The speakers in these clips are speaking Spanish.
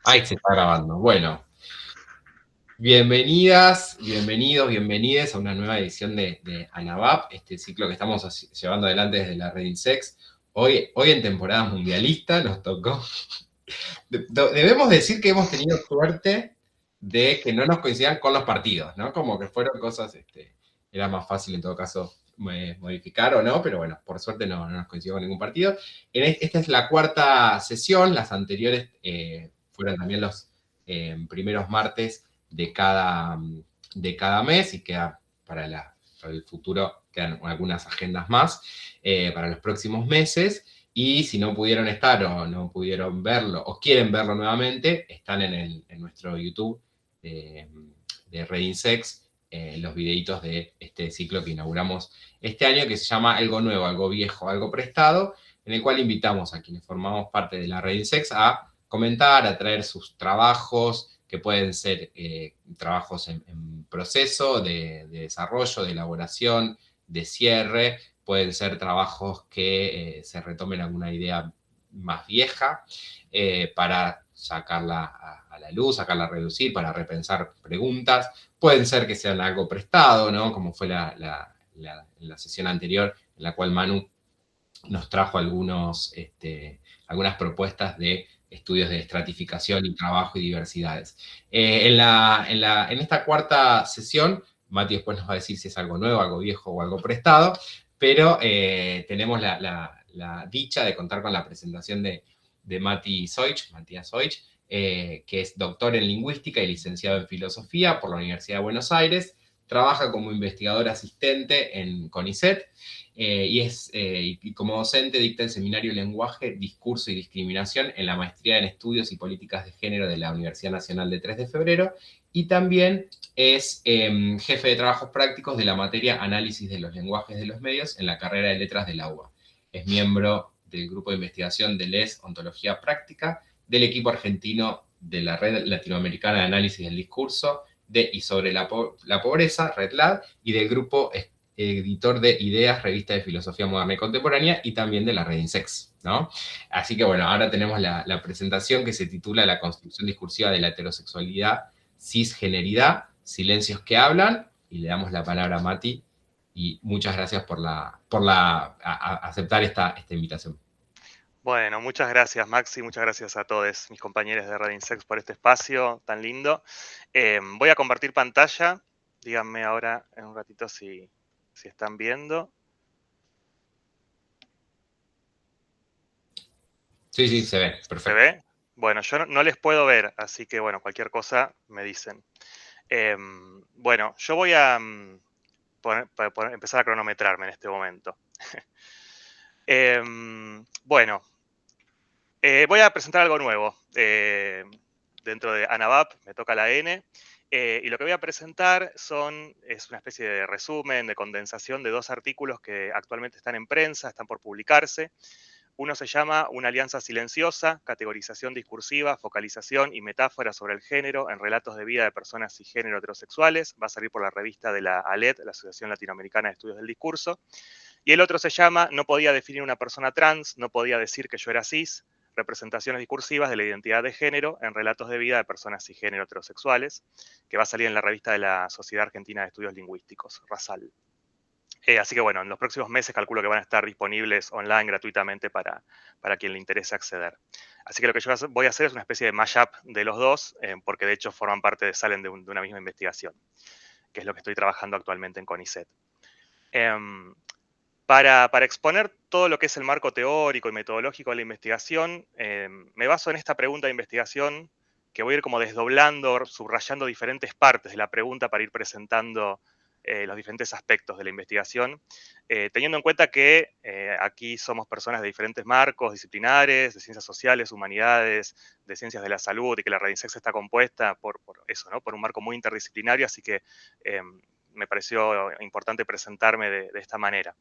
Ahí Sí. se está grabando. Bueno, bienvenidas, bienvenidos, bienvenides a una nueva edición de Anabap, este ciclo que estamos llevando adelante desde la red Insex. Hoy en temporada mundialista nos tocó. Debemos decir que hemos tenido suerte de que no nos coincidan con los partidos, ¿no? Como que fueron cosas, era más fácil en todo caso modificar o no, pero bueno, por suerte no nos coincidió con ningún partido. Esta es la cuarta sesión, las anteriores fueron también los primeros martes de cada mes y queda para el futuro, quedan algunas agendas más para los próximos meses. Y si no pudieron estar o no pudieron verlo o quieren verlo nuevamente, están en nuestro YouTube de Red Insects los videitos de este ciclo que inauguramos este año, que se llama Algo Nuevo, Algo Viejo, Algo Prestado, en el cual invitamos a quienes formamos parte de la Red Insects a comentar, a traer sus trabajos, que pueden ser trabajos en proceso de desarrollo, de elaboración, de cierre, pueden ser trabajos que se retomen alguna idea más vieja para sacarla a la luz, sacarla a reducir, para repensar preguntas. Pueden ser que sean algo prestado, ¿no? Como fue la sesión anterior, en la cual Manu nos trajo algunas propuestas de estudios de estratificación y trabajo y diversidades. En esta cuarta sesión, Mati después nos va a decir si es algo nuevo, algo viejo o algo prestado, pero tenemos la dicha de contar con la presentación de Matías Soich, que es doctor en lingüística y licenciado en filosofía por la Universidad de Buenos Aires, trabaja como investigador asistente en CONICET, y como docente dicta el seminario Lenguaje, Discurso y Discriminación en la Maestría en Estudios y Políticas de Género de la Universidad Nacional de 3 de Febrero, y también es jefe de trabajos prácticos de la materia Análisis de los Lenguajes de los Medios en la carrera de Letras de la UBA. Es miembro del grupo de investigación de LES Ontología Práctica, del equipo argentino de la Red Latinoamericana de Análisis del Discurso y sobre la pobreza, RedLab, y del grupo editor de Ideas, revista de filosofía moderna y contemporánea, y también de la red Insex, ¿no? Así que bueno, ahora tenemos la presentación que se titula La construcción discursiva de la heterosexualidad, cisgeneridad, silencios que hablan, y le damos la palabra a Mati, y muchas gracias por aceptar esta invitación. Bueno, muchas gracias, Maxi. Muchas gracias a todos mis compañeros de Radio Insects por este espacio tan lindo. Voy a compartir pantalla. Díganme ahora en un ratito si están viendo. Sí, sí, se ve, ¿Se perfecto. ve? Bueno, yo no les puedo ver, así que bueno, cualquier cosa me dicen. Bueno, yo voy a empezar a cronometrarme en este momento. Bueno, voy a presentar algo nuevo. Dentro de Anabap me toca la N. Y lo que voy a presentar es una especie de resumen, de condensación de dos artículos que actualmente están en prensa, están por publicarse. Uno se llama Una alianza silenciosa, categorización discursiva, focalización y metáfora sobre el género en relatos de vida de personas cisgénero heterosexuales. Va a salir por la revista de la ALED, la Asociación Latinoamericana de Estudios del Discurso. Y el otro se llama No podía definir una persona trans, no podía decir que yo era cis, representaciones discursivas de la identidad de género en relatos de vida de personas cisgénero heterosexuales, que va a salir en la revista de la Sociedad Argentina de Estudios Lingüísticos, RASAL. Así que bueno, en los próximos meses calculo que van a estar disponibles online gratuitamente para quien le interese acceder. Así que lo que yo voy a hacer es una especie de mashup de los dos, porque de hecho forman parte salen de una misma investigación, que es lo que estoy trabajando actualmente en CONICET. Para exponer todo lo que es el marco teórico y metodológico de la investigación, me baso en esta pregunta de investigación que voy a ir como desdoblando, subrayando diferentes partes de la pregunta para ir presentando los diferentes aspectos de la investigación, teniendo en cuenta que aquí somos personas de diferentes marcos disciplinares, de ciencias sociales, humanidades, de ciencias de la salud, y que la Radinsex está compuesta por eso, ¿no? Por un marco muy interdisciplinario, así que me pareció importante presentarme de esta manera.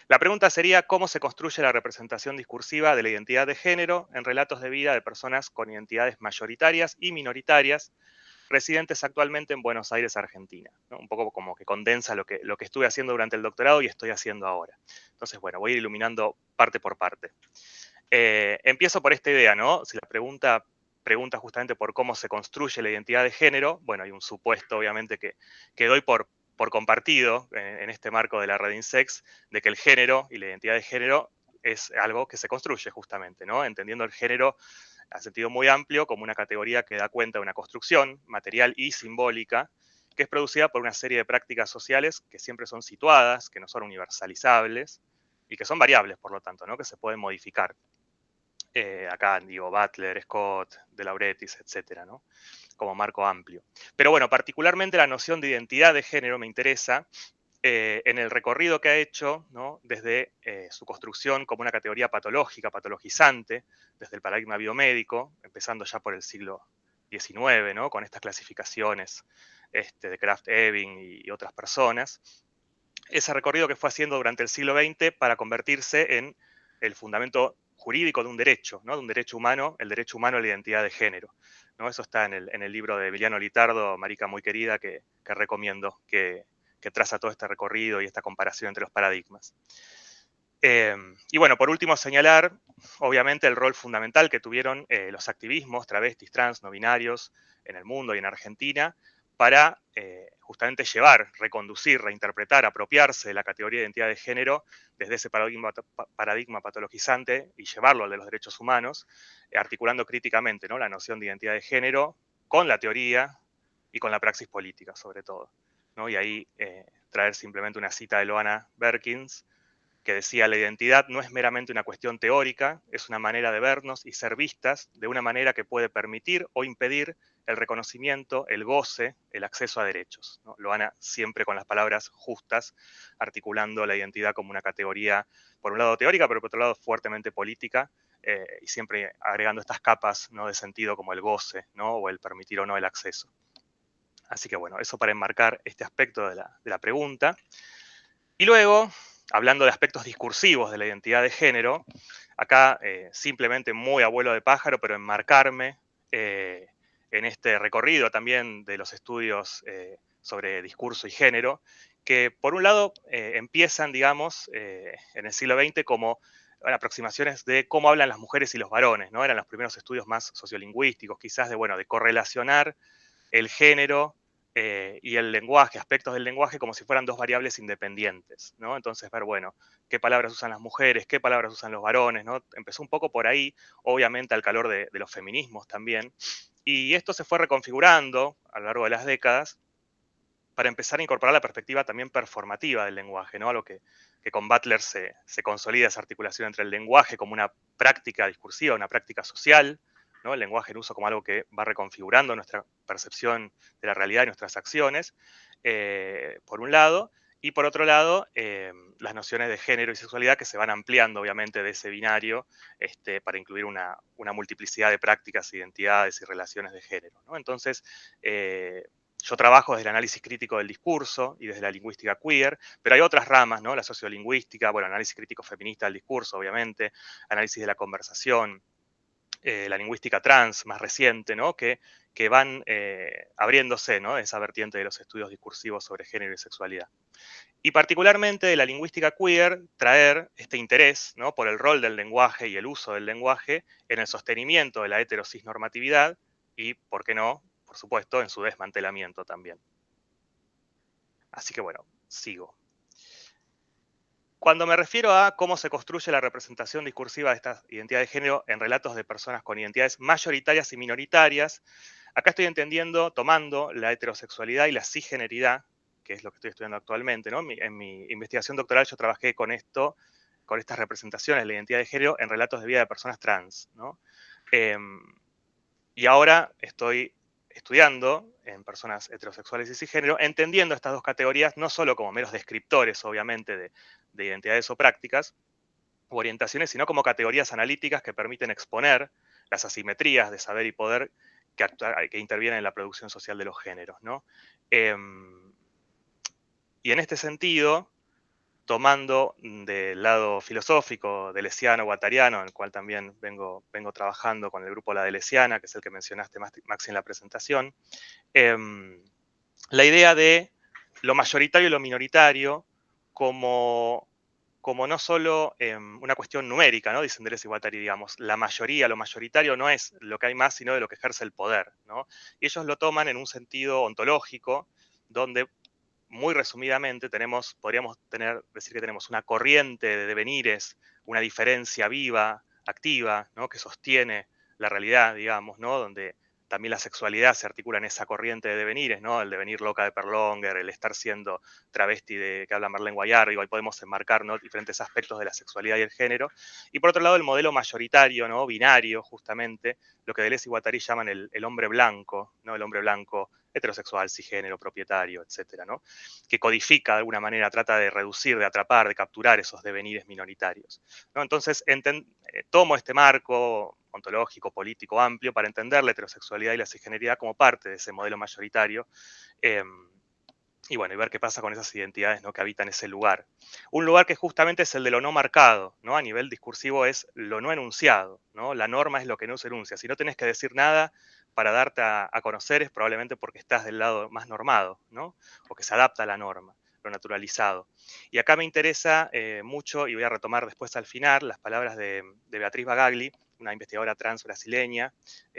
La pregunta sería cómo se construye la representación discursiva de la identidad de género en relatos de vida de personas con identidades mayoritarias y minoritarias residentes actualmente en Buenos Aires, Argentina, ¿no? Un poco como que condensa lo que estuve haciendo durante el doctorado y estoy haciendo ahora. Entonces, bueno, voy a ir iluminando parte por parte. Empiezo por esta idea, ¿no? Si la pregunta justamente por cómo se construye la identidad de género, bueno, hay un supuesto, obviamente, que doy por compartido en este marco de la red INSEX, de que el género y la identidad de género es algo que se construye justamente, ¿no? Entendiendo el género a sentido muy amplio como una categoría que da cuenta de una construcción material y simbólica que es producida por una serie de prácticas sociales que siempre son situadas, que no son universalizables y que son variables, por lo tanto, ¿no? Que se pueden modificar. Acá digo Butler, Scott, De Laurentiis, etcétera, ¿no? Como marco amplio. Pero bueno, particularmente la noción de identidad de género me interesa en el recorrido que ha hecho, ¿no? Desde su construcción como una categoría patológica, patologizante, desde el paradigma biomédico, empezando ya por el siglo XIX, ¿no? Con estas clasificaciones de Kraft-Ebing y otras personas. Ese recorrido que fue haciendo durante el siglo XX para convertirse en el fundamento jurídico de un derecho, ¿no? De un derecho humano, el derecho humano a la identidad de género, ¿no? Eso está en el libro de Emiliano Litardo, Marica muy querida, que recomiendo, que traza todo este recorrido y esta comparación entre los paradigmas. Y bueno, por último, señalar, obviamente, el rol fundamental que tuvieron los activismos, travestis, trans, no binarios, en el mundo y en Argentina, para justamente llevar, reconducir, reinterpretar, apropiarse de la categoría de identidad de género desde ese paradigma patologizante y llevarlo al de los derechos humanos, articulando críticamente, ¿no? La noción de identidad de género con la teoría y con la praxis política, sobre todo, ¿no? Y ahí traer simplemente una cita de Loana Berkins, que decía: la identidad no es meramente una cuestión teórica, es una manera de vernos y ser vistas de una manera que puede permitir o impedir el reconocimiento, el goce, el acceso a derechos, ¿no? Loana siempre con las palabras justas, articulando la identidad como una categoría, por un lado teórica, pero por otro lado fuertemente política, y siempre agregando estas capas, ¿no? De sentido como el goce, ¿no? O el permitir o no el acceso. Así que bueno, eso para enmarcar este aspecto de la pregunta. Y luego, hablando de aspectos discursivos de la identidad de género, acá simplemente muy abuelo de pájaro, pero enmarcarme en este recorrido también de los estudios sobre discurso y género, que por un lado empiezan, digamos, en el siglo XX como aproximaciones de cómo hablan las mujeres y los varones, ¿no? Eran los primeros estudios más sociolingüísticos, quizás de, bueno, de correlacionar el género y el lenguaje, aspectos del lenguaje como si fueran dos variables independientes, ¿no? Entonces ver, bueno, qué palabras usan las mujeres, qué palabras usan los varones, ¿no? Empezó un poco por ahí, obviamente al calor de los feminismos también, y esto se fue reconfigurando a lo largo de las décadas para empezar a incorporar la perspectiva también performativa del lenguaje, ¿no? A lo que con Butler se consolida esa articulación entre el lenguaje como una práctica discursiva, una práctica social, ¿no? El lenguaje en uso como algo que va reconfigurando nuestra percepción de la realidad y nuestras acciones, por un lado, y por otro lado, las nociones de género y sexualidad que se van ampliando, obviamente, de ese binario para incluir una multiplicidad de prácticas, identidades y relaciones de género, ¿no? Entonces, yo trabajo desde el análisis crítico del discurso y desde la lingüística queer, pero hay otras ramas, ¿no? La sociolingüística, bueno, análisis crítico feminista del discurso, obviamente, análisis de la conversación, la lingüística trans más reciente, ¿no? Que van abriéndose, ¿no? Esa vertiente de los estudios discursivos sobre género y sexualidad. Y particularmente de la lingüística queer, traer este interés, ¿no? Por el rol del lenguaje y el uso del lenguaje en el sostenimiento de la heterocisnormatividad y, ¿por qué no?, por supuesto, en su desmantelamiento también. Así que bueno, sigo. Cuando me refiero a cómo se construye la representación discursiva de esta identidad de género en relatos de personas con identidades mayoritarias y minoritarias, acá estoy entendiendo, tomando la heterosexualidad y la cisgeneridad, que es lo que estoy estudiando actualmente, ¿no? En mi investigación doctoral yo trabajé con esto, con estas representaciones de la identidad de género en relatos de vida de personas trans, ¿no? Y ahora estoy estudiando en personas heterosexuales y cisgénero, entendiendo estas dos categorías no solo como meros descriptores, obviamente, de identidades o prácticas u orientaciones, sino como categorías analíticas que permiten exponer las asimetrías de saber y poder que intervienen en la producción social de los géneros, ¿no? Y en este sentido, tomando del lado filosófico deleuziano, guattariano, en el cual también vengo trabajando con el grupo La Deleuziana, que es el que mencionaste, Maxi, en la presentación, la idea de lo mayoritario y lo minoritario como como no solo una cuestión numérica, ¿no? Dicen Deleuze y Guattari, digamos, la mayoría, lo mayoritario no es lo que hay más, sino de lo que ejerce el poder, ¿no? Y ellos lo toman en un sentido ontológico, donde muy resumidamente decir que tenemos una corriente de devenires, una diferencia viva, activa, ¿no? Que sostiene la realidad, digamos, ¿no? Donde también la sexualidad se articula en esa corriente de devenires, ¿no? El devenir loca de Perlonger, el estar siendo travesti de que habla Marlene Guayar, digo, ahí podemos enmarcar, ¿no? Diferentes aspectos de la sexualidad y el género. Y por otro lado, el modelo mayoritario, ¿no? Binario, justamente, lo que Deleuze y Guattari llaman el hombre blanco, ¿no? El hombre blanco heterosexual, cisgénero, propietario, etcétera, ¿no? Que codifica de alguna manera, trata de reducir, de atrapar, de capturar esos devenires minoritarios, ¿no? Entonces, tomo este marco ontológico, político, amplio, para entender la heterosexualidad y la cisgeneridad como parte de ese modelo mayoritario, eh, y bueno, y ver qué pasa con esas identidades, ¿no? Que habitan ese lugar. Un lugar que justamente es el de lo no marcado, ¿no? A nivel discursivo es lo no enunciado, ¿no? La norma es lo que no se enuncia. Si no tenés que decir nada para darte a conocer es probablemente porque estás del lado más normado, ¿no? O que se adapta a la norma, lo naturalizado. Y acá me interesa mucho, y voy a retomar después al final, las palabras de Beatriz Bagagli, una investigadora trans brasileña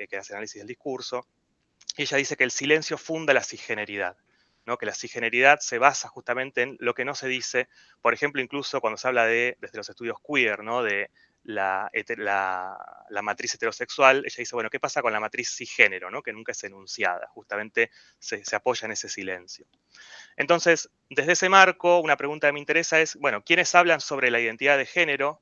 que hace análisis del discurso. Y ella dice que el silencio funda la cisgeneridad, ¿no? Que la cisgeneridad se basa justamente en lo que no se dice, por ejemplo, incluso cuando se habla desde los estudios queer, ¿no? De la matriz heterosexual, ella dice, bueno, ¿qué pasa con la matriz cisgénero, ¿no? Que nunca es enunciada, justamente se apoya en ese silencio. Entonces, desde ese marco, una pregunta que me interesa es, bueno, ¿quiénes hablan sobre la identidad de género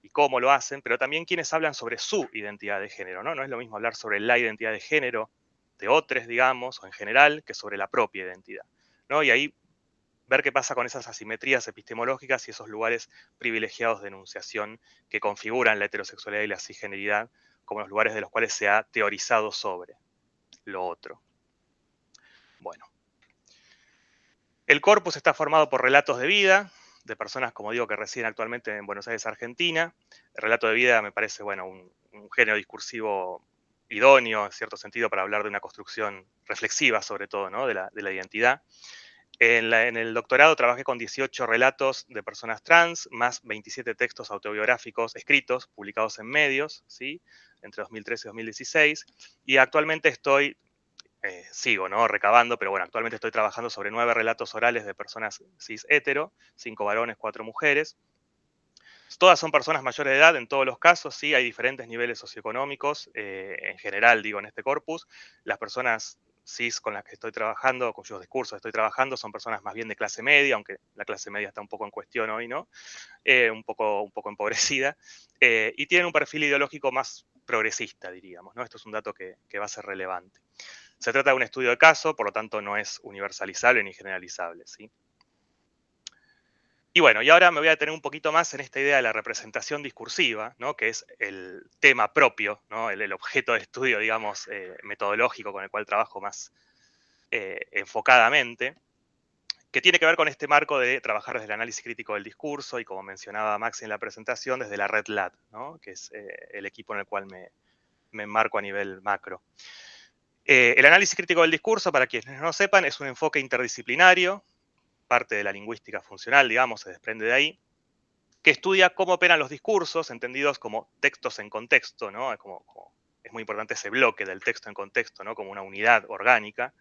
y cómo lo hacen? Pero también quiénes hablan sobre su identidad de género, ¿no? No es lo mismo hablar sobre la identidad de género de otros, digamos, o en general, que sobre la propia identidad, ¿no? Y ahí ver qué pasa con esas asimetrías epistemológicas y esos lugares privilegiados de enunciación que configuran la heterosexualidad y la cisgeneridad como los lugares de los cuales se ha teorizado sobre lo otro. Bueno, el corpus está formado por relatos de vida, de personas, como digo, que residen actualmente en Buenos Aires, Argentina. El relato de vida me parece, bueno, un género discursivo idóneo, en cierto sentido, para hablar de una construcción reflexiva, sobre todo, ¿no? de la identidad. En el doctorado trabajé con 18 relatos de personas trans, más 27 textos autobiográficos escritos, publicados en medios, ¿sí? Entre 2013 y 2016. Y actualmente sigo, ¿no? Recabando, pero bueno, actualmente estoy trabajando sobre 9 relatos orales de personas cis hetero, 5 varones, 4 mujeres. Todas son personas mayores de edad en todos los casos, sí, hay diferentes niveles socioeconómicos, en general, digo, en este corpus. Las personas cis con las que estoy trabajando, cuyos discursos estoy trabajando, son personas más bien de clase media, aunque la clase media está un poco en cuestión hoy, ¿no? Un poco empobrecida, y tienen un perfil ideológico más progresista, diríamos, ¿no? Esto es un dato que va a ser relevante. Se trata de un estudio de caso, por lo tanto no es universalizable ni generalizable, ¿sí? Y bueno, y ahora me voy a detener un poquito más en esta idea de la representación discursiva, ¿no? Que es el tema propio, ¿no? El objeto de estudio, digamos, metodológico con el cual trabajo más enfocadamente, que tiene que ver con este marco de trabajar desde el análisis crítico del discurso y, como mencionaba Maxi en la presentación, desde la Red Lab, ¿no? Que es el equipo en el cual me enmarco a nivel macro. El análisis crítico del discurso, para quienes no sepan, es un enfoque interdisciplinario, parte de la lingüística funcional, digamos, se desprende de ahí, que estudia cómo operan los discursos, entendidos como textos en contexto, ¿no? Es muy importante ese bloque del texto en contexto, ¿no? Como una unidad orgánica,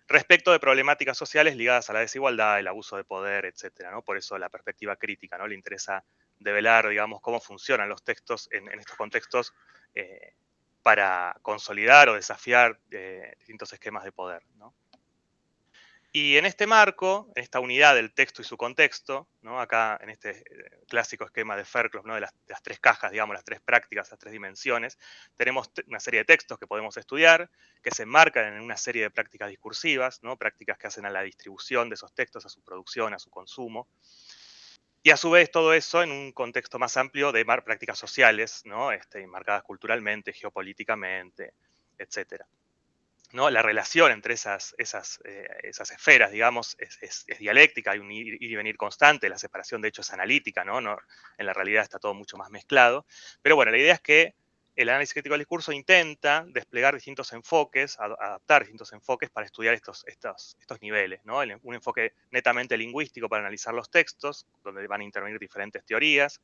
respecto de problemáticas sociales ligadas a la desigualdad, el abuso de poder, etcétera, ¿no? Por eso la perspectiva crítica, ¿no? Le interesa develar, digamos, cómo funcionan los textos en estos contextos para consolidar o desafiar distintos esquemas de poder, ¿no? Y en este marco, en esta unidad del texto y su contexto, ¿no? Acá en este clásico esquema de Fairclough, ¿no? de las tres cajas, digamos, las tres prácticas, las tres dimensiones, tenemos una serie de textos que podemos estudiar, que se enmarcan en una serie de prácticas discursivas, ¿no? Prácticas que hacen a la distribución de esos textos, a su producción, a su consumo. Y a su vez todo eso en un contexto más amplio de prácticas sociales, ¿no? Marcadas culturalmente, geopolíticamente, etcétera, ¿no? La relación entre esas esferas, digamos, es dialéctica, hay un ir y venir constante, la separación de hecho es analítica, ¿no? En la realidad está todo mucho más mezclado. Pero bueno, la idea es que el análisis crítico del discurso intenta desplegar distintos enfoques, adaptar distintos enfoques para estudiar estos niveles, ¿no? Un enfoque netamente lingüístico para analizar los textos, donde van a intervenir diferentes teorías,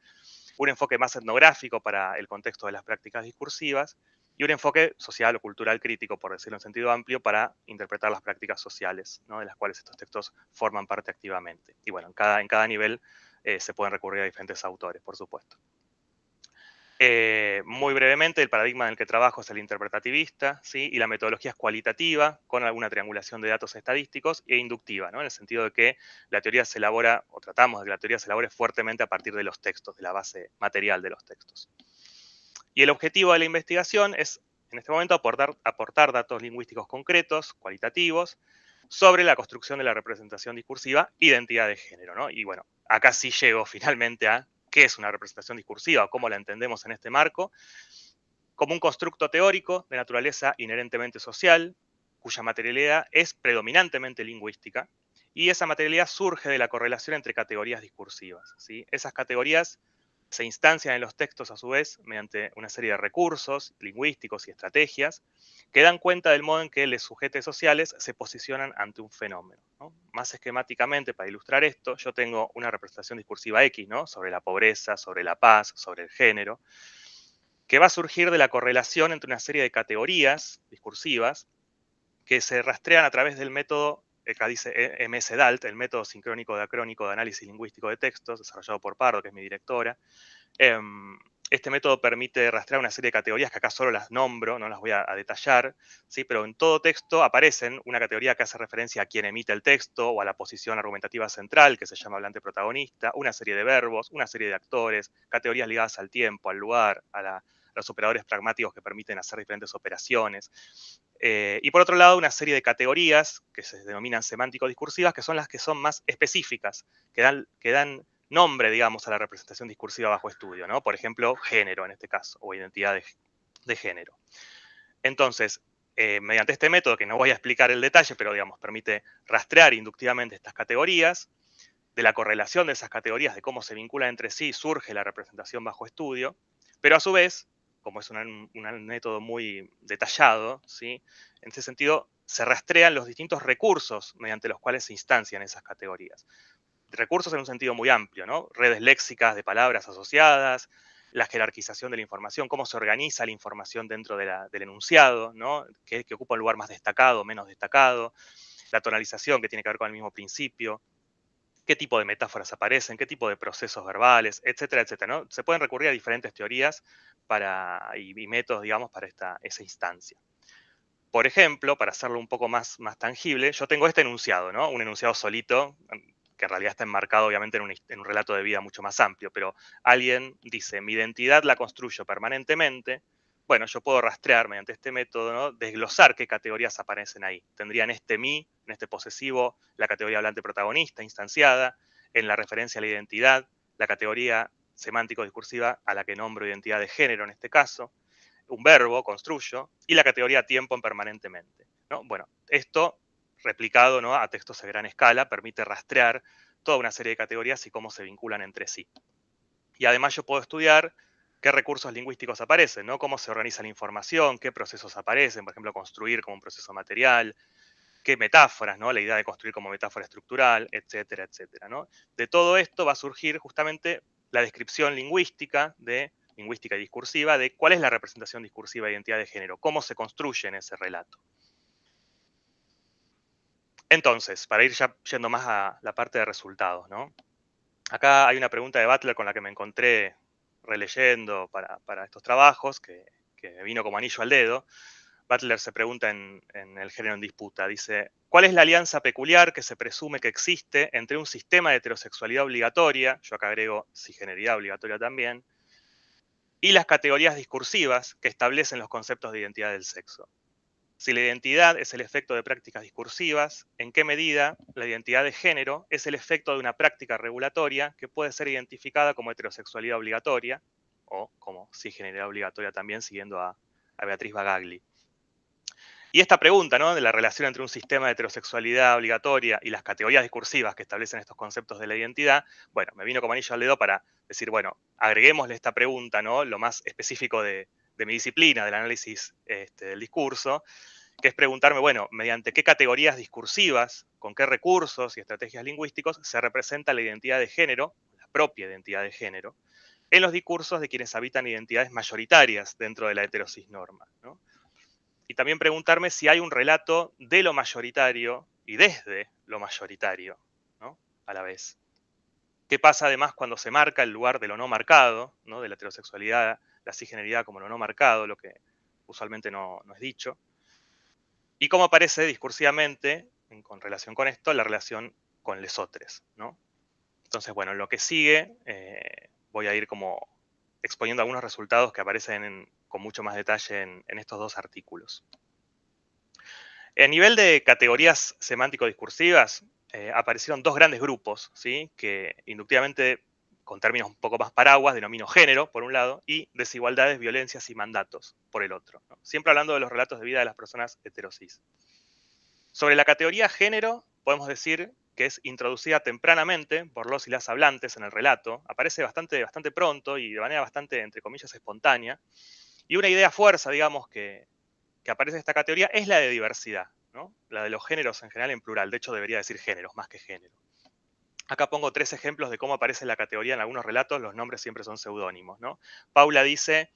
un enfoque más etnográfico para el contexto de las prácticas discursivas, y un enfoque social o cultural crítico, por decirlo en sentido amplio, para interpretar las prácticas sociales, ¿no? De las cuales estos textos forman parte activamente. Y bueno, en cada nivel se pueden recurrir a diferentes autores, por supuesto. Muy brevemente, el paradigma en el que trabajo es el interpretativista, ¿sí? Y la metodología es cualitativa, con alguna triangulación de datos estadísticos, e inductiva, ¿no? En el sentido de que la teoría se elabora, o tratamos de que la teoría se elabore fuertemente a partir de los textos, de la base material de los textos. Y el objetivo de la investigación es, en este momento, aportar datos lingüísticos concretos, cualitativos, sobre la construcción de la representación discursiva, identidad de género, ¿no? Y bueno, acá sí llego finalmente a qué es una representación discursiva o cómo la entendemos en este marco, como un constructo teórico de naturaleza inherentemente social, cuya materialidad es predominantemente lingüística, y esa materialidad surge de la correlación entre categorías discursivas, ¿sí? Esas categorías se instancian en los textos a su vez mediante una serie de recursos lingüísticos y estrategias que dan cuenta del modo en que los sujetos sociales se posicionan ante un fenómeno, ¿no? Más esquemáticamente, para ilustrar esto, yo tengo una representación discursiva X, ¿no? Sobre la pobreza, sobre la paz, sobre el género, que va a surgir de la correlación entre una serie de categorías discursivas que se rastrean a través del método, acá dice MS-DALT, el método sincrónico diacrónico de análisis lingüístico de textos, desarrollado por Pardo, que es mi directora. Este método permite rastrear una serie de categorías que acá solo las nombro, no las voy a detallar, ¿sí? Pero en todo texto aparecen una categoría que hace referencia a quien emite el texto o a la posición argumentativa central, que se llama hablante protagonista, una serie de verbos, una serie de actores, categorías ligadas al tiempo, al lugar, a los operadores pragmáticos que permiten hacer diferentes operaciones. Y por otro lado, una serie de categorías que se denominan semántico-discursivas, que son las que son más específicas, que dan nombre, digamos, a la representación discursiva bajo estudio, ¿no? Por ejemplo, género en este caso, o identidad de género. Entonces, mediante este método, que no voy a explicar el detalle, pero digamos, permite rastrear inductivamente estas categorías, de la correlación de esas categorías, de cómo se vinculan entre sí, surge la representación bajo estudio, pero a su vez, como es un método muy detallado, ¿sí? En ese sentido, se rastrean los distintos recursos mediante los cuales se instancian esas categorías. Recursos en un sentido muy amplio, ¿no? Redes léxicas de palabras asociadas, la jerarquización de la información, cómo se organiza la información dentro del enunciado, ¿no? Que ocupa un lugar más destacado, menos destacado, la tonalización que tiene que ver con el mismo principio, qué tipo de metáforas aparecen, qué tipo de procesos verbales, etcétera, etcétera, ¿no? Se pueden recurrir a diferentes teorías y métodos, digamos, para esa instancia. Por ejemplo, para hacerlo un poco más tangible, yo tengo este enunciado, ¿no? Un enunciado solito, que en realidad está enmarcado obviamente en un relato de vida mucho más amplio, pero alguien dice, mi identidad la construyo permanentemente. Bueno, yo puedo rastrear mediante este método, ¿no? Desglosar qué categorías aparecen ahí. Tendría en este mí, en este posesivo, la categoría hablante protagonista instanciada, en la referencia a la identidad, la categoría semántico-discursiva a la que nombro identidad de género en este caso, un verbo, construyo, y la categoría tiempo en permanentemente, ¿no? Bueno, esto replicado, ¿no? A textos a gran escala permite rastrear toda una serie de categorías y cómo se vinculan entre sí. Y además yo puedo estudiar qué recursos lingüísticos aparecen, ¿no? Cómo se organiza la información, qué procesos aparecen, por ejemplo, construir como un proceso material, qué metáforas, ¿no? La idea de construir como metáfora estructural, etcétera, etcétera, ¿no? De todo esto va a surgir justamente la descripción lingüística y discursiva de cuál es la representación discursiva de identidad de género, cómo se construye en ese relato. Entonces, para ir ya yendo más a la parte de resultados, ¿no? Acá hay una pregunta de Butler con la que me encontré releyendo para estos trabajos, que me vino como anillo al dedo. Butler se pregunta en El género en disputa, dice, ¿cuál es la alianza peculiar que se presume que existe entre un sistema de heterosexualidad obligatoria, yo acá agrego cisgeneridad obligatoria también, y las categorías discursivas que establecen los conceptos de identidad del sexo? Si la identidad es el efecto de prácticas discursivas, ¿en qué medida la identidad de género es el efecto de una práctica regulatoria que puede ser identificada como heterosexualidad obligatoria o como cisgeneridad obligatoria también, siguiendo a Beatriz Bagagli? Y esta pregunta, ¿no? De la relación entre un sistema de heterosexualidad obligatoria y las categorías discursivas que establecen estos conceptos de la identidad, bueno, me vino como anillo al dedo para decir, bueno, agreguémosle esta pregunta, ¿no? Lo más específico de de mi disciplina, del análisis del discurso, que es preguntarme, bueno, mediante qué categorías discursivas, con qué recursos y estrategias lingüísticos se representa la identidad de género, la propia identidad de género, en los discursos de quienes habitan identidades mayoritarias dentro de la heterosis norma, ¿no? Y también preguntarme si hay un relato de lo mayoritario y desde lo mayoritario, ¿no? A la vez. ¿Qué pasa además cuando se marca el lugar de lo no marcado, ¿no? De la heterosexualidad, la cisgeneridad como lo no marcado, lo que usualmente no es dicho? Y cómo aparece discursivamente, con relación con esto, la relación con lesotres, ¿no? Entonces, bueno, en lo que sigue voy a ir como exponiendo algunos resultados que aparecen con mucho más detalle en estos dos artículos. A nivel de categorías semántico-discursivas, aparecieron dos grandes grupos, ¿sí? Que inductivamente, con términos un poco más paraguas, denomino género, por un lado, y desigualdades, violencias y mandatos, por el otro, ¿no? Siempre hablando de los relatos de vida de las personas heterosis. Sobre la categoría género, podemos decir que es introducida tempranamente por los y las hablantes en el relato, aparece bastante pronto y de manera bastante, entre comillas, espontánea, y una idea fuerza, digamos, que aparece en esta categoría es la de diversidad, ¿no? La de los géneros en general en plural, de hecho debería decir géneros más que género. Acá pongo 3 ejemplos de cómo aparece la categoría en algunos relatos, los nombres siempre son seudónimos, ¿no? Paula dice,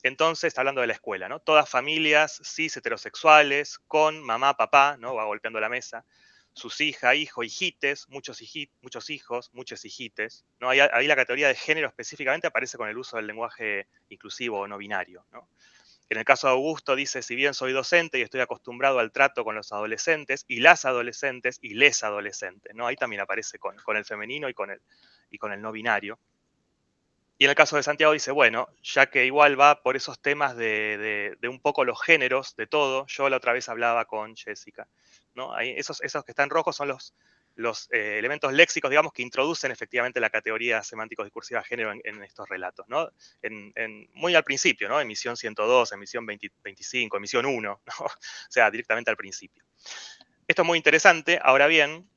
entonces, está hablando de la escuela, ¿no? Todas familias cis heterosexuales, con mamá, papá, ¿no? Va golpeando la mesa, sus hijas, hijo, hijites, muchos hijos, muchos hijites, ¿no? Ahí la categoría de género específicamente aparece con el uso del lenguaje inclusivo o no binario, ¿no? En el caso de Augusto dice, si bien soy docente y estoy acostumbrado al trato con los adolescentes y las adolescentes y les adolescentes, ¿no? Ahí también aparece con el femenino y con el no binario. Y en el caso de Santiago dice, bueno, ya que igual va por esos temas de un poco los géneros de todo, yo la otra vez hablaba con Jessica, ¿no? Ahí, esos que están rojos son los elementos léxicos, digamos, que introducen efectivamente la categoría semántico-discursiva de género en estos relatos, ¿no? Muy al principio, ¿no? Emisión 102, emisión 25, emisión 1, ¿no? O sea, directamente al principio. Esto es muy interesante. Ahora bien,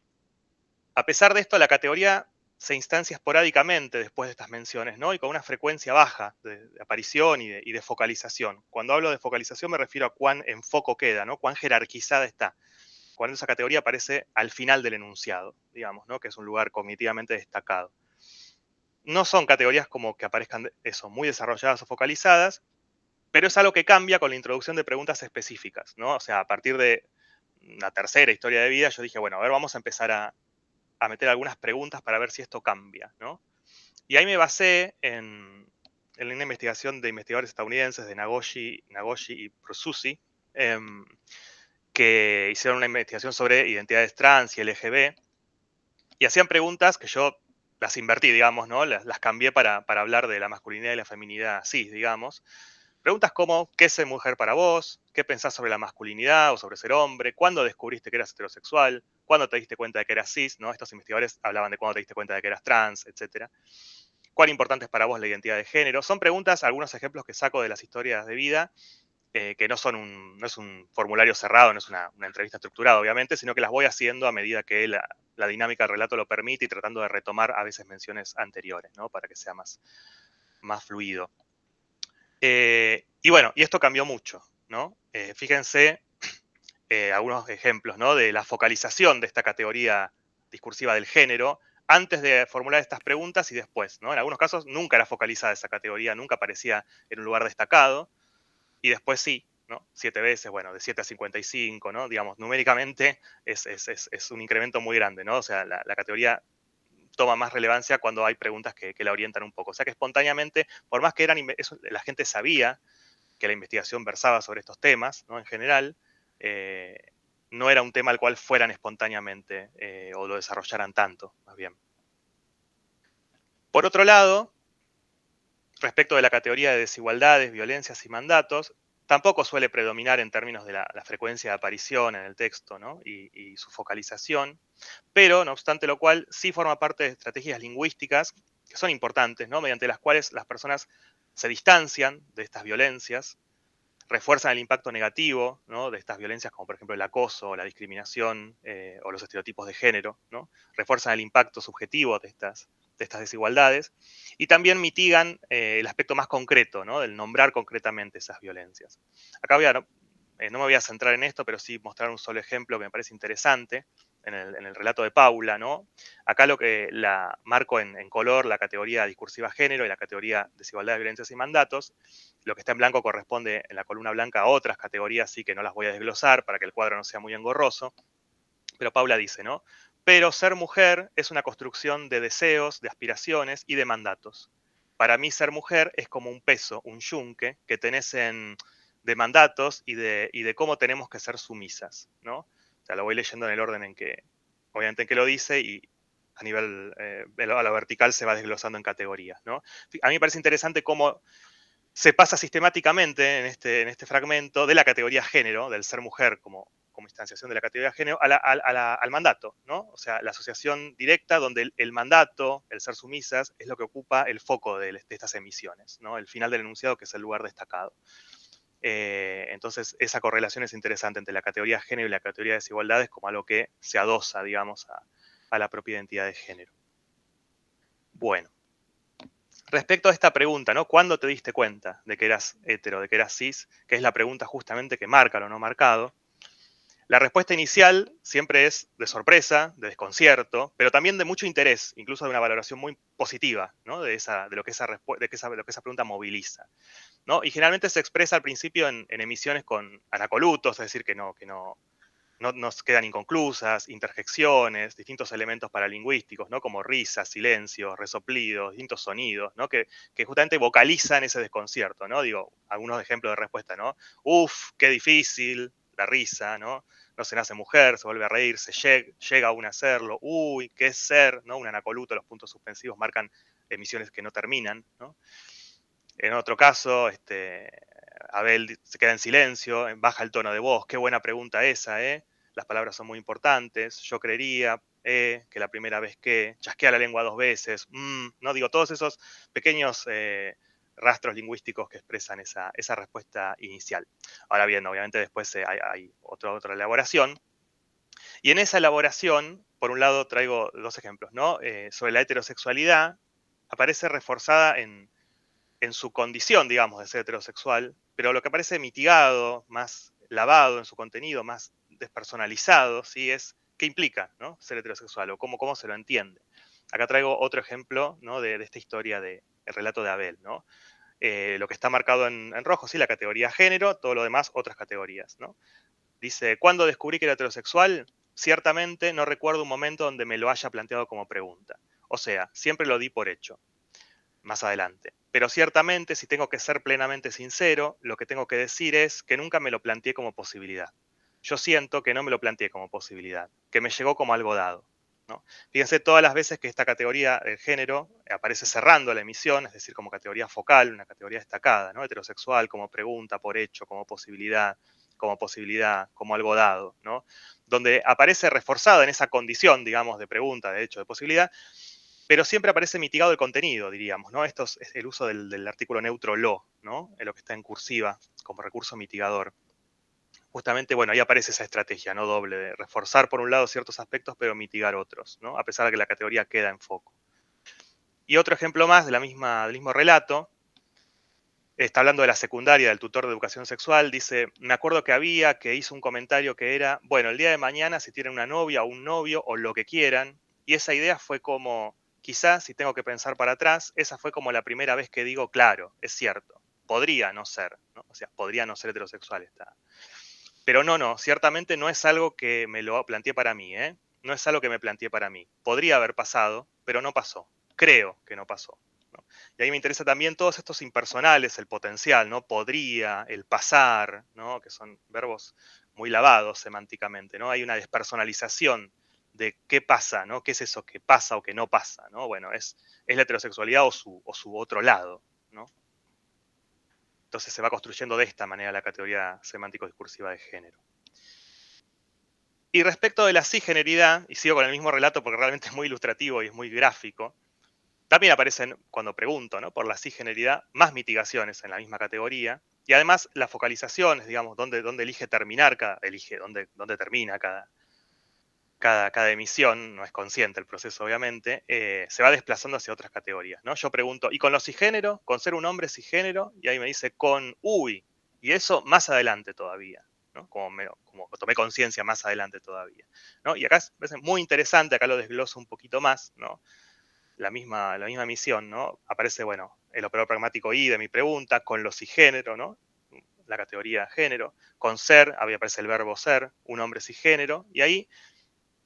a pesar de esto, la categoría se instancia esporádicamente después de estas menciones, ¿no? Y con una frecuencia baja de aparición y de focalización. Cuando hablo de focalización me refiero a cuán en foco queda, ¿no? Cuán jerarquizada está. Cuando esa categoría aparece al final del enunciado, digamos, ¿no? Que es un lugar cognitivamente destacado. No son categorías como que aparezcan eso, muy desarrolladas o focalizadas, pero es algo que cambia con la introducción de preguntas específicas, ¿no? O sea, a partir de una tercera historia de vida, yo dije, bueno, a ver, vamos a empezar a meter algunas preguntas para ver si esto cambia, ¿no? Y ahí me basé en una investigación de investigadores estadounidenses de Nagoshi y Prosusi, que hicieron una investigación sobre identidades trans y LGB, y hacían preguntas que yo las invertí, digamos, ¿no? Las cambié para hablar de la masculinidad y la feminidad cis, digamos. Preguntas como, ¿qué es ser mujer para vos? ¿Qué pensás sobre la masculinidad o sobre ser hombre? ¿Cuándo descubriste que eras heterosexual? ¿Cuándo te diste cuenta de que eras cis? ¿No? Estos investigadores hablaban de cuándo te diste cuenta de que eras trans, etcétera. ¿Cuán importante es para vos la identidad de género? Son preguntas, algunos ejemplos que saco de las historias de vida, que no es un formulario cerrado, no es una entrevista estructurada, obviamente, sino que las voy haciendo a medida que la dinámica del relato lo permite y tratando de retomar a veces menciones anteriores, ¿no? Para que sea más fluido. Y bueno, y esto cambió mucho, ¿no? Fíjense algunos ejemplos, ¿no? De la focalización de esta categoría discursiva del género antes de formular estas preguntas y después, ¿no? En algunos casos nunca era focalizada esa categoría, nunca aparecía en un lugar destacado, y después sí, ¿no? 7 veces, bueno, de 7 a 55, ¿no? Digamos, numéricamente es un incremento muy grande, ¿no? O sea, la categoría toma más relevancia cuando hay preguntas que la orientan un poco. O sea que espontáneamente, por más que la gente sabía que la investigación versaba sobre estos temas, ¿no? En general, no era un tema al cual fueran espontáneamente o lo desarrollaran tanto, más bien. Por otro lado, respecto de la categoría de desigualdades, violencias y mandatos, tampoco suele predominar en términos de la frecuencia de aparición en el texto, ¿no? y su focalización, pero no obstante lo cual sí forma parte de estrategias lingüísticas que son importantes, ¿no? Mediante las cuales las personas se distancian de estas violencias, refuerzan el impacto negativo, ¿no? De estas violencias, como por ejemplo el acoso, la discriminación o los estereotipos de género, ¿no? Refuerzan el impacto subjetivo de estas estas desigualdades, y también mitigan el aspecto más concreto, ¿no? Del nombrar concretamente esas violencias. Acá no me voy a centrar en esto, pero sí mostrar un solo ejemplo que me parece interesante en el relato de Paula, ¿no? Acá lo que la marco en color, la categoría discursiva género y la categoría desigualdad, violencias y mandatos. Lo que está en blanco corresponde en la columna blanca a otras categorías, sí que no las voy a desglosar para que el cuadro no sea muy engorroso. Pero Paula dice, ¿no? Pero ser mujer es una construcción de deseos, de aspiraciones y de mandatos. Para mí ser mujer es como un peso, un yunque que tenés de mandatos y de cómo tenemos que ser sumisas, ¿no? O sea, lo voy leyendo en el orden obviamente en que lo dice y a nivel, a la vertical se va desglosando en categorías, ¿no? A mí me parece interesante cómo se pasa sistemáticamente en este fragmento de la categoría género, del ser mujer como instanciación de la categoría género, al mandato, ¿no? O sea, la asociación directa donde el mandato, el ser sumisas, es lo que ocupa el foco de estas emisiones, ¿no? El final del enunciado, que es el lugar destacado. Entonces, esa correlación es interesante entre la categoría género y la categoría de desigualdades como algo que se adosa, digamos, a la propia identidad de género. Bueno. Respecto a esta pregunta, ¿no? ¿Cuándo te diste cuenta de que eras hetero, de que eras cis? Que es la pregunta justamente que marca lo no marcado. La respuesta inicial siempre es de sorpresa, de desconcierto, pero también de mucho interés, incluso de una valoración muy positiva, ¿no? De lo que esa pregunta moviliza, ¿no? Y generalmente se expresa al principio en emisiones con anacolutos, es decir, que no nos quedan inconclusas, interjecciones, distintos elementos paralingüísticos, ¿no? Como risas, silencios, resoplidos, distintos sonidos, ¿no? Que justamente vocalizan ese desconcierto, ¿no? Digo, algunos ejemplos de respuesta, ¿no? Uf, qué difícil, la risa, ¿no? No se nace mujer, se vuelve a reír, llega aún a hacerlo, uy, qué es ser, ¿no? Un anacoluto, los puntos suspensivos marcan emisiones que no terminan, ¿no? En otro caso, Abel se queda en silencio, baja el tono de voz. Qué buena pregunta esa, ¿eh? Las palabras son muy importantes. Yo creería que la primera vez que chasquea la lengua 2 veces. No digo, todos esos pequeños rastros lingüísticos que expresan esa respuesta inicial. Ahora bien, obviamente después hay otra elaboración. Y en esa elaboración, por un lado traigo 2 ejemplos, ¿no? Sobre la heterosexualidad, aparece reforzada en su condición, digamos, de ser heterosexual, pero lo que parece mitigado, más lavado en su contenido, más despersonalizado, ¿sí? Es qué implica, ¿no? Ser heterosexual o cómo se lo entiende. Acá traigo otro ejemplo, ¿no? de esta historia del relato de Abel, ¿no? Lo que está marcado en rojo, sí, la categoría género, todo lo demás, otras categorías, ¿no? Dice, ¿cuándo descubrí que era heterosexual? Ciertamente no recuerdo un momento donde me lo haya planteado como pregunta. O sea, siempre lo di por hecho. Más adelante. Pero ciertamente, si tengo que ser plenamente sincero, lo que tengo que decir es que nunca me lo planteé como posibilidad. Yo siento que no me lo planteé como posibilidad, que me llegó como algo dado, ¿no? Fíjense todas las veces que esta categoría del género aparece cerrando la emisión, es decir, como categoría focal, una categoría destacada, ¿no? Heterosexual, como pregunta, por hecho, como posibilidad, como algo dado, ¿no? Donde aparece reforzada en esa condición, digamos, de pregunta, de hecho, de posibilidad, pero siempre aparece mitigado el contenido, diríamos, ¿no? Esto es el uso del artículo neutro lo, ¿no? En lo que está en cursiva como recurso mitigador. Justamente, bueno, ahí aparece esa estrategia, ¿no? Doble, de reforzar por un lado ciertos aspectos, pero mitigar otros, ¿no? A pesar de que la categoría queda en foco. Y otro ejemplo más del mismo relato, está hablando de la secundaria, del tutor de educación sexual, dice, me acuerdo que hizo un comentario que era, bueno, el día de mañana si tienen una novia o un novio o lo que quieran, y esa idea fue como, quizás si tengo que pensar para atrás, esa fue como la primera vez que digo, claro, es cierto, podría no ser, ¿no? O sea, podría no ser heterosexual esta. Pero no, ciertamente no es algo que me lo planteé para mí, ¿eh? No es algo que me planteé para mí. Podría haber pasado, pero no pasó. Creo que no pasó, ¿no? Y ahí me interesa también todos estos impersonales, el potencial, ¿no? Podría, el pasar, ¿no? Que son verbos muy lavados semánticamente, ¿no? Hay una despersonalización de qué pasa, ¿no? ¿Qué es eso que pasa o que no pasa, ¿no? Bueno, es la heterosexualidad o su otro lado, ¿no? Entonces se va construyendo de esta manera la categoría semántico-discursiva de género. Y respecto de la cisgeneridad, y sigo con el mismo relato porque realmente es muy ilustrativo y es muy gráfico, también aparecen, cuando pregunto, ¿no? Por la cisgeneridad, más mitigaciones en la misma categoría. Y además las focalizaciones, digamos, dónde elige terminar dónde termina cada emisión, no es consciente el proceso obviamente, se va desplazando hacia otras categorías, ¿no? Yo pregunto, ¿y con los cisgénero? ¿Con ser un hombre cisgénero? Y ahí me dice con uy, y eso más adelante todavía, ¿no? Como tomé conciencia más adelante todavía, ¿no? Y acá me parece muy interesante, acá lo desgloso un poquito más, ¿no? La misma emisión, ¿no? Aparece, bueno, el operador pragmático I de mi pregunta, con los cisgénero, ¿no? La categoría género, con ser, ahí aparece el verbo ser, un hombre cisgénero, y ahí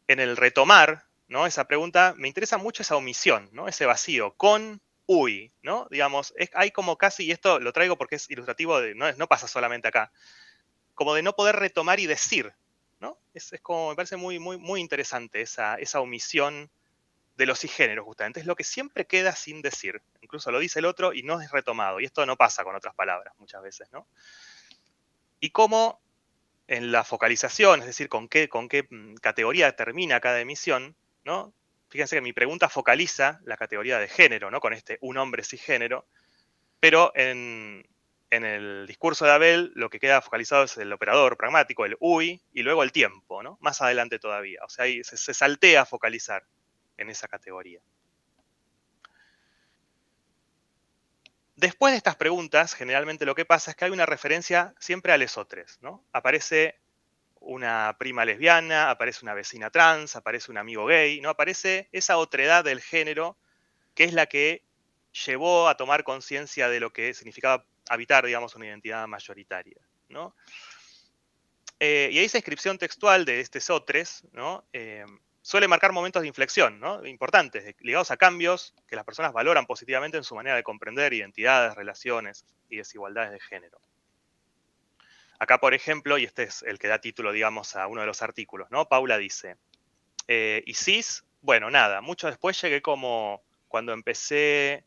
en el retomar, ¿no? Esa pregunta, me interesa mucho esa omisión, ¿no? Ese vacío, con uy, ¿no? Digamos, hay como casi, y esto lo traigo porque es ilustrativo, no pasa solamente acá, como de no poder retomar y decir, ¿no? Es como, me parece muy, muy, muy interesante esa omisión de los cisgéneros, justamente. Es lo que siempre queda sin decir. Incluso lo dice el otro y no es retomado. Y esto no pasa con otras palabras muchas veces, ¿no? Y cómo en la focalización, es decir, con qué categoría termina cada emisión, ¿no? Fíjense que mi pregunta focaliza la categoría de género, ¿no? Con este un hombre cisgénero, pero en el discurso de Abel lo que queda focalizado es el operador pragmático, el uy, y luego el tiempo, ¿no? Más adelante todavía. O sea, ahí se saltea a focalizar en esa categoría. Después de estas preguntas, generalmente lo que pasa es que hay una referencia siempre a lesotres, ¿no? Aparece una prima lesbiana, aparece una vecina trans, aparece un amigo gay, ¿no? Aparece esa otredad del género que es la que llevó a tomar conciencia de lo que significaba habitar, digamos, una identidad mayoritaria, ¿no? Y esa inscripción textual de este sotres, ¿no? Suele marcar momentos de inflexión, ¿no? Importantes, ligados a cambios que las personas valoran positivamente en su manera de comprender identidades, relaciones y desigualdades de género. Acá, por ejemplo, y este es el que da título, digamos, a uno de los artículos, ¿no? Paula dice, y cis, bueno, nada, mucho después llegué como cuando empecé,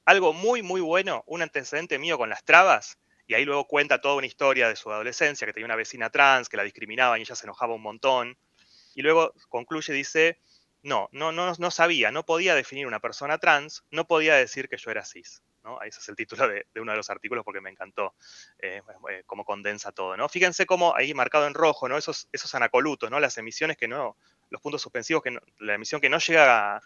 algo muy, muy bueno, un antecedente mío con las trabas, y ahí luego cuenta toda una historia de su adolescencia, que tenía una vecina trans, que la discriminaban y ella se enojaba un montón, y luego concluye y dice, no sabía, no podía definir una persona trans, no podía decir que yo era cis. ¿No? Ese es el título de uno de los artículos porque me encantó cómo condensa todo. ¿No? Fíjense cómo ahí marcado en rojo, ¿no? esos anacolutos, ¿no? Las emisiones que no, los puntos suspensivos, la emisión que no llega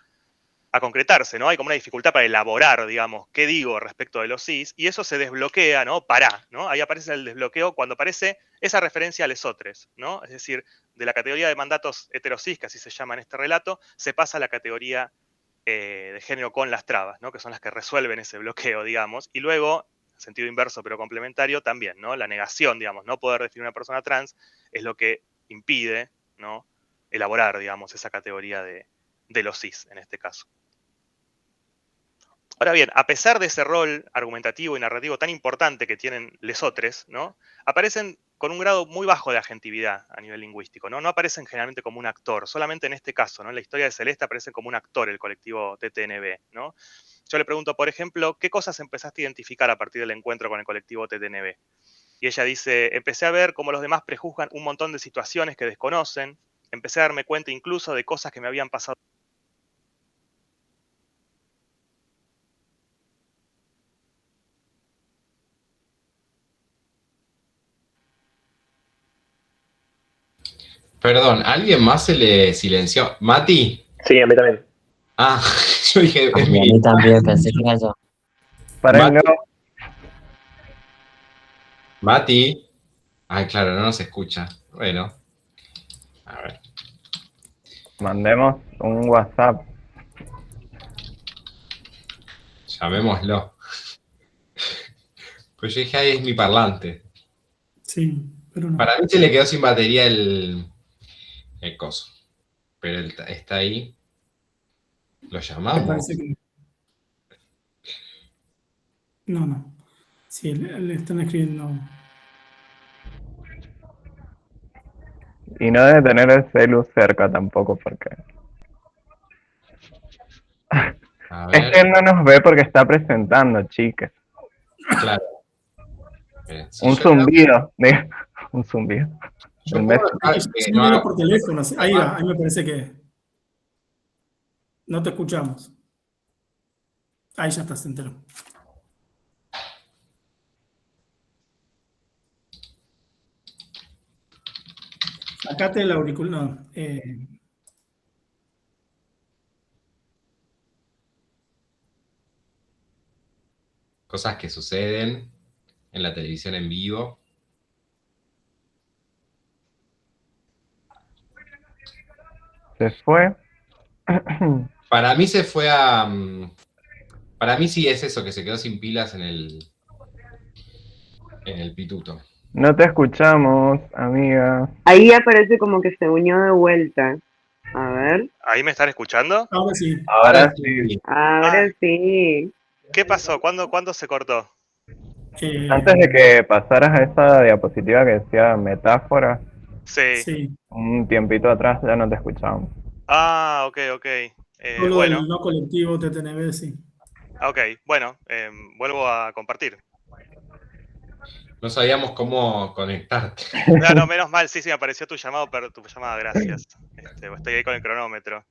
a concretarse, ¿no? Hay como una dificultad para elaborar, digamos, qué digo respecto de los cis, y eso se desbloquea, ¿no? ¿No? Ahí aparece el desbloqueo cuando aparece esa referencia a lesotres, ¿no? Es decir, de la categoría de mandatos heterosis, que así se llama en este relato, se pasa a la categoría de género con las trabas, ¿no? Que son las que resuelven ese bloqueo, digamos, y luego, en sentido inverso pero complementario, también, ¿no? La negación, digamos, no poder definir una persona trans es lo que impide, ¿no? Elaborar, digamos, esa categoría de los cis, en este caso. Ahora bien, a pesar de ese rol argumentativo y narrativo tan importante que tienen lesotres, ¿no? Aparecen con un grado muy bajo de agentividad a nivel lingüístico, ¿no? No aparecen generalmente como un actor, solamente en este caso, ¿no? En la historia de Celeste aparecen como un actor el colectivo TTNB, ¿no? Yo le pregunto, por ejemplo, ¿qué cosas empezaste a identificar a partir del encuentro con el colectivo TTNB? Y ella dice, empecé a ver cómo los demás prejuzgan un montón de situaciones que desconocen, empecé a darme cuenta incluso de cosas que me habían pasado. Perdón, ¿alguien más se le silenció? ¿Mati? Sí, a mí también. Ah, yo dije, A es mí mi... también pensé que era yo. Para no, Mati, Mati. Ay, claro, no nos escucha. Bueno, a ver. mandemos un WhatsApp. Llamémoslo. Pues yo dije, ay, es mi parlante. Sí, pero no. Para mí se le quedó sin batería el coso. Pero él está ahí. ¿Lo Me llamamos? parece que no, no. Sí, le están escribiendo. Y no debe tener el celu cerca tampoco, porque A es ver, que él no nos ve porque está presentando, chicas. claro. Si Un yo le hago- zumbido, diga, un zumbido. El yo mes. puedo dejar que no Síguelo haga- por teléfono. Ahí va, ahí me parece que no te escuchamos. Ahí ya está, se enteró. Sacate el auricular. No, Cosas que suceden en la televisión en vivo. Se fue. Para mí se fue a... Para mí sí es eso, que se quedó sin pilas en el pituto. No te escuchamos, amiga. Ahí aparece como que se unió de vuelta. A ver. ¿Ahí me están escuchando? ahora sí. Ahora sí. Ahora sí. ¿Qué pasó? ¿Cuándo se cortó? Antes de que pasaras a esa diapositiva que decía metáfora, Sí. Sí. un tiempito atrás ya no te escuchábamos. Ah, ok. Solo Bueno, del no colectivo TTNB, sí. ok. Bueno, vuelvo a compartir. No sabíamos cómo conectarte. No, menos mal, sí, me apareció tu llamado, pero tu llamada, gracias. Estoy ahí con el cronómetro.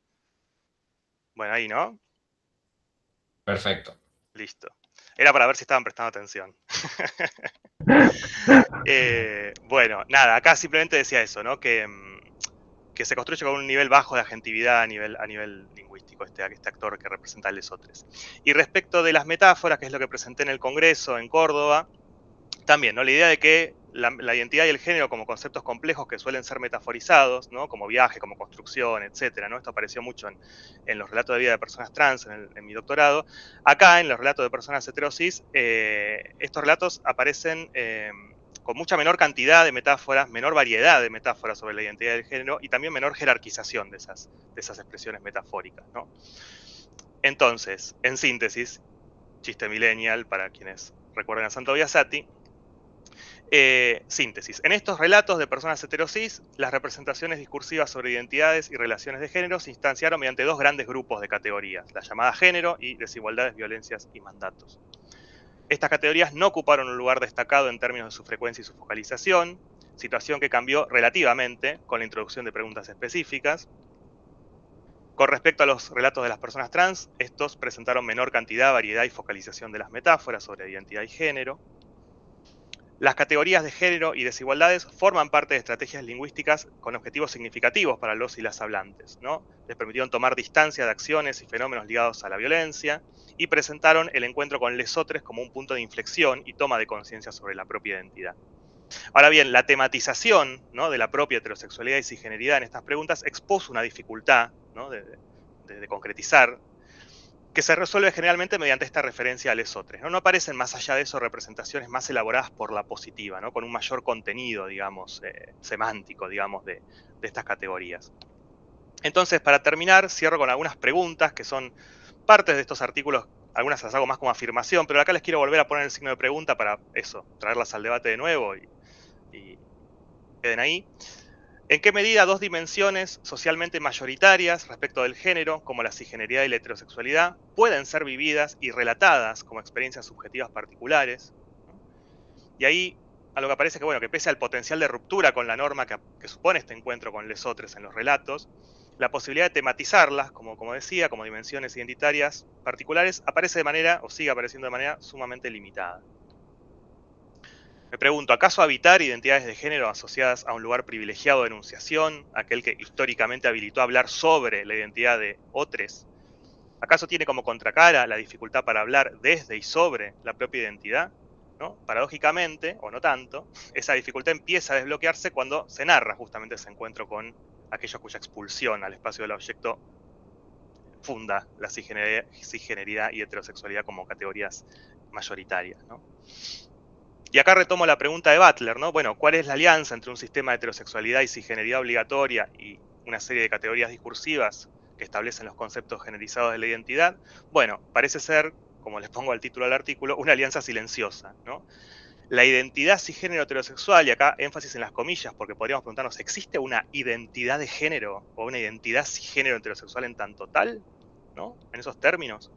Bueno, ahí, ¿no? Perfecto. Listo. Era para ver si estaban prestando atención. Bueno, nada, acá simplemente decía eso, ¿no? Que se construye con un nivel bajo de agentividad a nivel lingüístico, este actor que representa a Lesotres. Y respecto de las metáforas, que es lo que presenté en el Congreso en Córdoba, también, ¿no? La idea de que la identidad y el género como conceptos complejos que suelen ser metaforizados, ¿no? Como viaje, como construcción, etcétera, ¿no? Esto apareció mucho en los relatos de vida de personas trans en mi doctorado. Acá, en los relatos de personas heterosis, estos relatos aparecen con mucha menor cantidad de metáforas, menor variedad de metáforas sobre la identidad del género y también menor jerarquización de esas expresiones metafóricas, ¿no? Entonces, en síntesis, chiste millennial para quienes recuerden a Santo Biasati, síntesis. En estos relatos de personas heterosis, las representaciones discursivas sobre identidades y relaciones de género se instanciaron mediante dos grandes grupos de categorías, la llamada género y desigualdades, violencias y mandatos. Estas categorías no ocuparon un lugar destacado en términos de su frecuencia y su focalización, situación que cambió relativamente con la introducción de preguntas específicas. Con respecto a los relatos de las personas trans, estos presentaron menor cantidad, variedad y focalización de las metáforas sobre identidad y género. Las categorías de género y desigualdades forman parte de estrategias lingüísticas con objetivos significativos para los y las hablantes, ¿no? Les permitieron tomar distancia de acciones y fenómenos ligados a la violencia y presentaron el encuentro con lesotres como un punto de inflexión y toma de conciencia sobre la propia identidad. Ahora bien, la tematización, ¿no?, de la propia heterosexualidad y cisgeneridad en estas preguntas expuso una dificultad, ¿no?, de concretizar, que se resuelve generalmente mediante esta referencia a lesotres, ¿no? No aparecen más allá de eso representaciones más elaboradas por la positiva, ¿no?, con un mayor contenido, digamos, semántico, digamos, de estas categorías. Entonces, para terminar, cierro con algunas preguntas que son partes de estos artículos. Algunas las hago más como afirmación, pero acá les quiero volver a poner el signo de pregunta para eso, traerlas al debate de nuevo y queden ahí. ¿En qué medida dos dimensiones socialmente mayoritarias respecto del género, como la cisgeneridad y la heterosexualidad, pueden ser vividas y relatadas como experiencias subjetivas particulares? Y ahí algo que aparece que, bueno, que pese al potencial de ruptura con la norma que supone este encuentro con lesotres en los relatos, la posibilidad de tematizarlas, como decía, como dimensiones identitarias particulares, aparece de manera, o sigue apareciendo de manera sumamente limitada. Me pregunto, ¿acaso habitar identidades de género asociadas a un lugar privilegiado de enunciación, aquel que históricamente habilitó a hablar sobre la identidad de otros, acaso tiene como contracara la dificultad para hablar desde y sobre la propia identidad? ¿No? Paradójicamente, o no tanto, esa dificultad empieza a desbloquearse cuando se narra justamente ese encuentro con aquellos cuya expulsión al espacio del objeto funda la cisgeneridad y heterosexualidad como categorías mayoritarias, ¿no? Y acá retomo la pregunta de Butler, ¿no? Bueno, ¿cuál es la alianza entre un sistema de heterosexualidad y cisgeneridad obligatoria y una serie de categorías discursivas que establecen los conceptos generizados de la identidad? Bueno, parece ser, como les pongo al título del artículo, una alianza silenciosa, ¿no? La identidad cisgénero heterosexual, y acá énfasis en las comillas, porque podríamos preguntarnos, ¿existe una identidad de género o una identidad cisgénero heterosexual en tanto tal? ¿No? En esos términos.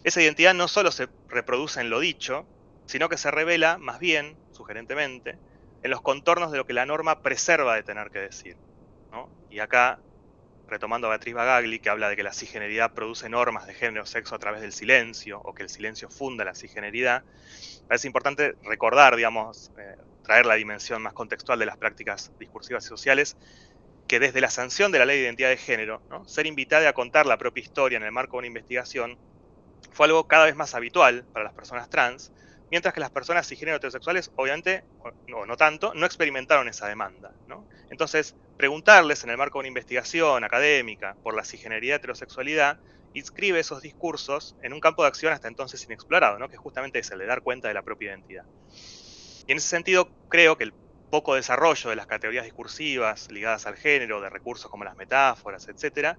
Esa identidad no solo se reproduce en lo dicho, sino que se revela, más bien, sugerentemente, en los contornos de lo que la norma preserva de tener que decir, ¿no? Y acá, retomando a Beatriz Bagagli, que habla de que la cisgeneridad produce normas de género o sexo a través del silencio, o que el silencio funda la cisgeneridad, parece importante recordar, digamos, traer la dimensión más contextual de las prácticas discursivas y sociales, que desde la sanción de la Ley de Identidad de Género, ¿no?, ser invitada a contar la propia historia en el marco de una investigación fue algo cada vez más habitual para las personas trans, mientras que las personas cisgénero heterosexuales, obviamente, o no tanto, no experimentaron esa demanda, ¿no? Entonces, preguntarles en el marco de una investigación académica por la cisgeneridad y heterosexualidad inscribe esos discursos en un campo de acción hasta entonces inexplorado, ¿no?, que justamente es el de dar cuenta de la propia identidad. Y en ese sentido, creo que el poco desarrollo de las categorías discursivas ligadas al género, de recursos como las metáforas, etcétera,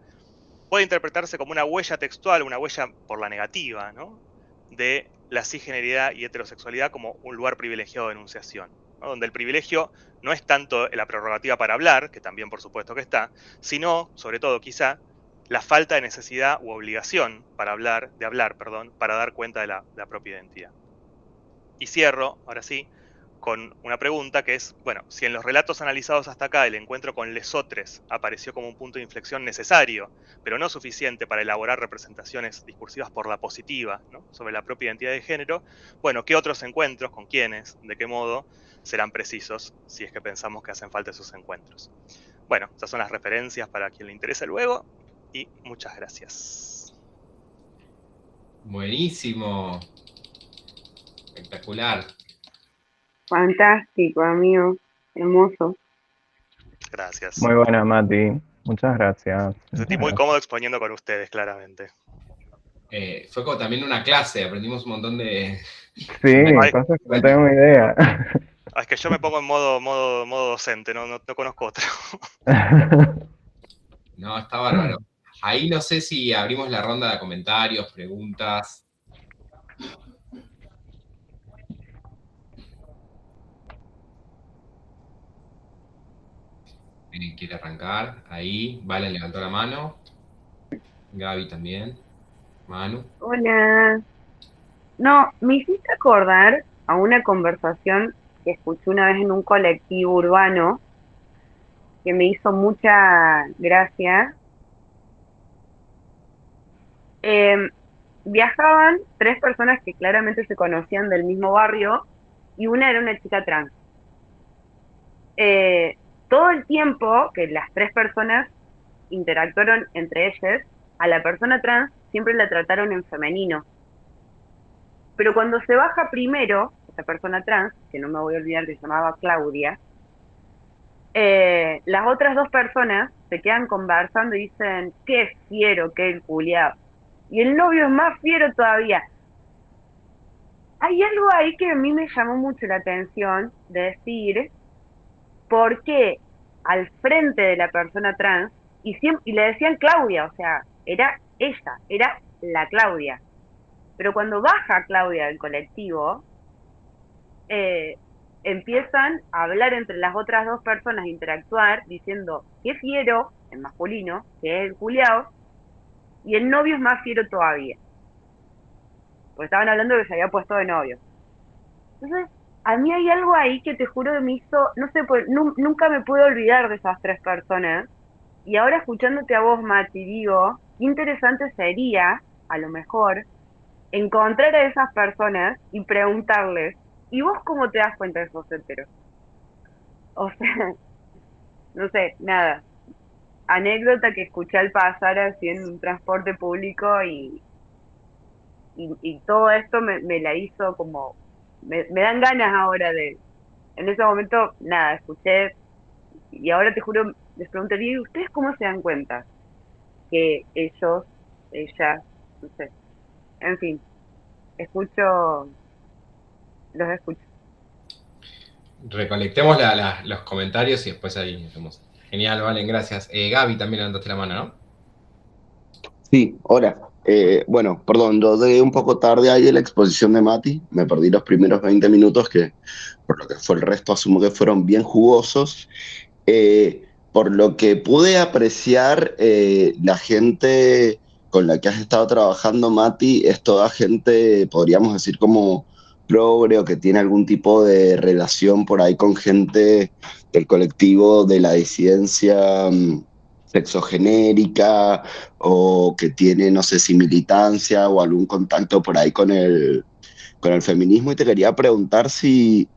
puede interpretarse como una huella textual, una huella por la negativa, ¿no?, de la cisgeneridad y heterosexualidad como un lugar privilegiado de enunciación, ¿no?, donde el privilegio no es tanto la prerrogativa para hablar, que también por supuesto que está, sino, sobre todo quizá, la falta de necesidad u obligación para hablar, para dar cuenta de la propia identidad. Y cierro, ahora sí, con una pregunta que es, bueno, si en los relatos analizados hasta acá el encuentro con lesotres apareció como un punto de inflexión necesario, pero no suficiente para elaborar representaciones discursivas por la positiva, ¿no?, sobre la propia identidad de género, bueno, ¿qué otros encuentros, con quiénes, de qué modo serán precisos si es que pensamos que hacen falta esos encuentros? Bueno, esas son las referencias para quien le interese luego y muchas gracias. Buenísimo. Espectacular. Fantástico, amigo. Hermoso. Gracias. Muy buena, Mati. Muchas gracias. Me sentí muy cómodo exponiendo con ustedes, claramente. Fue como también una clase, aprendimos un montón de... Sí, pasa que no tengo idea. Es que yo me pongo en modo docente, no conozco otro. No, está bárbaro. Ahí no sé si abrimos la ronda de comentarios, preguntas. ¿Alguien quiere arrancar? Ahí, Valen levantó la mano. Gaby también. Manu. Hola. No, me hiciste acordar a una conversación que escuché una vez en un colectivo urbano que me hizo mucha gracia. Em, Viajaban tres personas que claramente se conocían del mismo barrio y una era una chica trans. Eh, Todo el tiempo que las tres personas interactuaron entre ellas, a la persona trans siempre la trataron en femenino. Pero cuando se baja primero, esa persona trans, que no me voy a olvidar que se llamaba Claudia, las otras dos personas se quedan conversando y dicen, qué fiero que el culiao. Y el novio es más fiero todavía. Hay algo ahí que a mí me llamó mucho la atención, de decir, ¿por qué al frente de la persona trans, y le decían Claudia, o sea, era ella, era la Claudia. Pero cuando baja Claudia del colectivo, empiezan a hablar entre las otras dos personas, interactuar, diciendo, qué fiero, en masculino, que es el culiao, y el novio es más fiero todavía. Porque estaban hablando de que se había puesto de novio. Entonces, a mí hay algo ahí que te juro que me hizo, no sé, pues, nunca me pude olvidar de esas tres personas. Y ahora escuchándote a vos, Mati, digo, qué interesante sería, a lo mejor, encontrar a esas personas y preguntarles, ¿y vos cómo te das cuenta de que sos hetero? O sea, no sé, nada. Anécdota que escuché al pasar así en un transporte público y todo esto me la hizo como, me dan ganas ahora de, en ese momento, nada, escuché y ahora te juro, les preguntaría, ¿y ustedes cómo se dan cuenta que ellos, ellas, no sé, en fin, los escucho. Recolectemos los comentarios y después ahí hacemos. Genial, Valen, gracias. Gaby también levantaste la mano, ¿no? Sí, hola. Bueno, perdón, yo llegué un poco tarde ahí en la exposición de Mati, me perdí los primeros 20 minutos que por lo que fue el resto asumo que fueron bien jugosos. Por lo que pude apreciar, la gente con la que has estado trabajando, Mati, es toda gente, podríamos decir, como progre o que tiene algún tipo de relación por ahí con gente del colectivo de la disidencia sexogenérica o que tiene, no sé si militancia o algún contacto por ahí con el feminismo y te quería preguntar si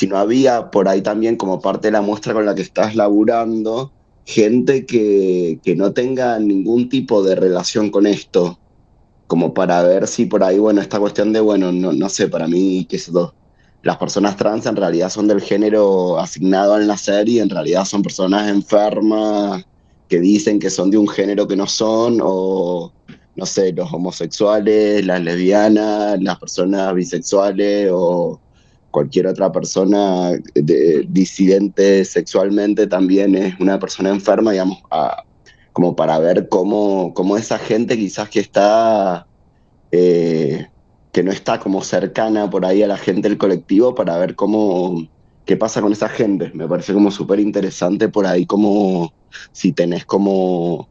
no había por ahí también como parte de la muestra con la que estás laburando, gente que no tenga ningún tipo de relación con esto, como para ver si por ahí, bueno, esta cuestión de, bueno, no sé, para mí, qué sé yo, las personas trans en realidad son del género asignado al nacer y en realidad son personas enfermas que dicen que son de un género que no son, o no sé, los homosexuales, las lesbianas, las personas bisexuales o cualquier otra persona disidente sexualmente también es una persona enferma, digamos, como para ver cómo esa gente quizás eh, que no está como cercana por ahí a la gente del colectivo, para ver qué pasa con esa gente. Me parece como súper interesante por ahí, como si tenés como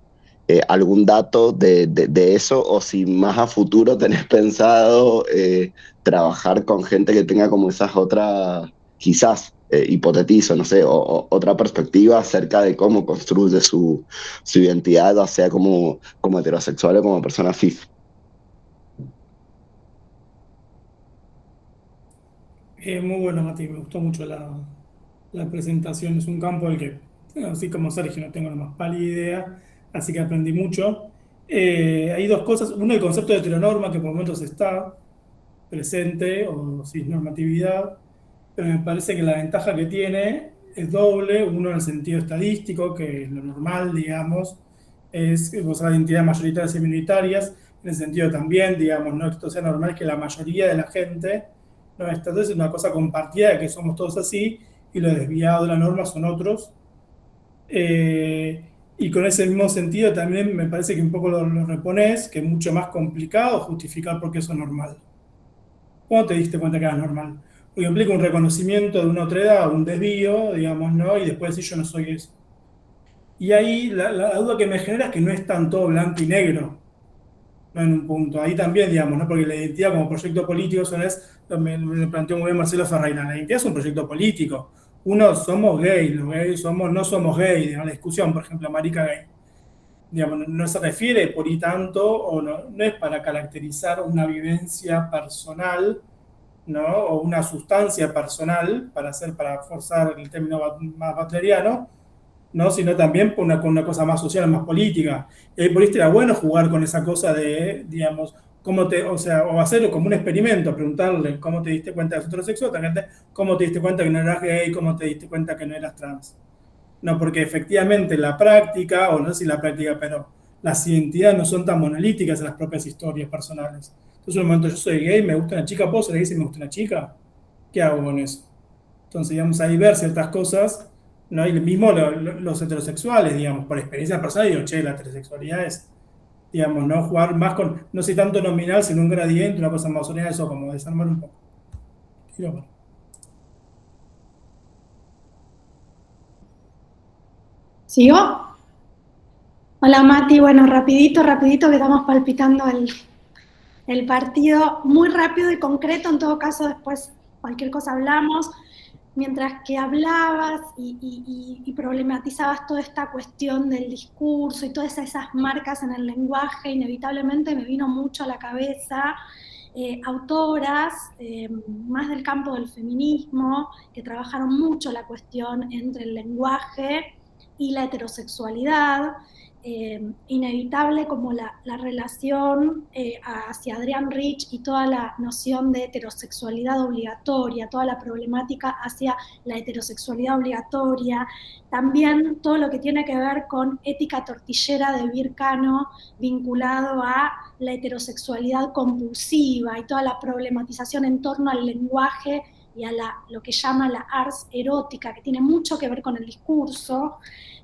algún dato de eso, o si más a futuro tenés pensado trabajar con gente que tenga como esas otras, quizás, hipotetizo, no sé, otra perspectiva acerca de cómo construye su identidad, o sea, como heterosexual o como persona cis. Muy bueno, Mati, me gustó mucho la presentación. Es un campo del que, así como Sergio, no tengo la más pálida idea, así que aprendí mucho. Hay dos cosas. Uno, el concepto de heteronorma, que por momentos está presente, o cisnormatividad, pero me parece que la ventaja que tiene es doble. Uno, en el sentido estadístico, que lo normal, digamos, es gozar de identidades mayoritarias y minoritarias, en el sentido también, digamos, no que esto sea normal, es que la mayoría de la gente no está. Entonces es una cosa compartida de que somos todos así, y los desviados de la norma son otros. Y con ese mismo sentido también me parece que un poco lo repones, que es mucho más complicado justificar por qué eso es normal. ¿Cuándo te diste cuenta que era normal? Porque implica un reconocimiento de una otra edad, un desvío, digamos, ¿no? Y después decir yo no soy eso. Y ahí la duda que me genera es que no es tan todo blanco y negro, ¿no? En un punto. Ahí también, digamos, ¿no? Porque la identidad como proyecto político, eso es, me planteó muy bien Marcelo Ferreira, la identidad es un proyecto político. Uno, somos gays, los gays no somos gays, digamos, la discusión, por ejemplo, marica gay. Digamos, no se refiere por y tanto, o no es para caracterizar una vivencia personal, ¿no? O una sustancia personal, para forzar el término más butleriano, ¿no? Sino también con una cosa más social, más política. Y ahí por ahí era bueno jugar con esa cosa de, digamos, o hacerlo como un experimento, preguntarle cómo te diste cuenta que eras heterosexual, también cómo te diste cuenta que no eras gay, cómo te diste cuenta que no eras trans. No, porque efectivamente la práctica, o no sé si la práctica, pero las identidades no son tan monolíticas en las propias historias personales. Entonces, en un momento yo soy gay, me gusta una chica, ¿puedo ser gay si me gusta una chica? ¿Qué hago con eso? Entonces, digamos, ahí ver ciertas cosas, ¿no? Y mismo los heterosexuales, digamos, por experiencia personal, digo, che, la heterosexualidad es, digamos, no jugar más con, no sé tanto nominal, sino un gradiente, una cosa más original, eso como desarmar un poco. Pero bueno. ¿Sigo? Hola Mati, bueno, rapidito que estamos palpitando el partido, muy rápido y concreto, en todo caso después cualquier cosa hablamos. Mientras que hablabas y problematizabas toda esta cuestión del discurso y todas esas marcas en el lenguaje, inevitablemente me vino mucho a la cabeza autoras más del campo del feminismo, que trabajaron mucho la cuestión entre el lenguaje y la heterosexualidad, inevitable como la relación hacia Adrienne Rich y toda la noción de heterosexualidad obligatoria, toda la problemática hacia la heterosexualidad obligatoria, también todo lo que tiene que ver con ética tortillera de Vircano vinculado a la heterosexualidad compulsiva y toda la problematización en torno al lenguaje y a lo que llama la ars erótica, que tiene mucho que ver con el discurso.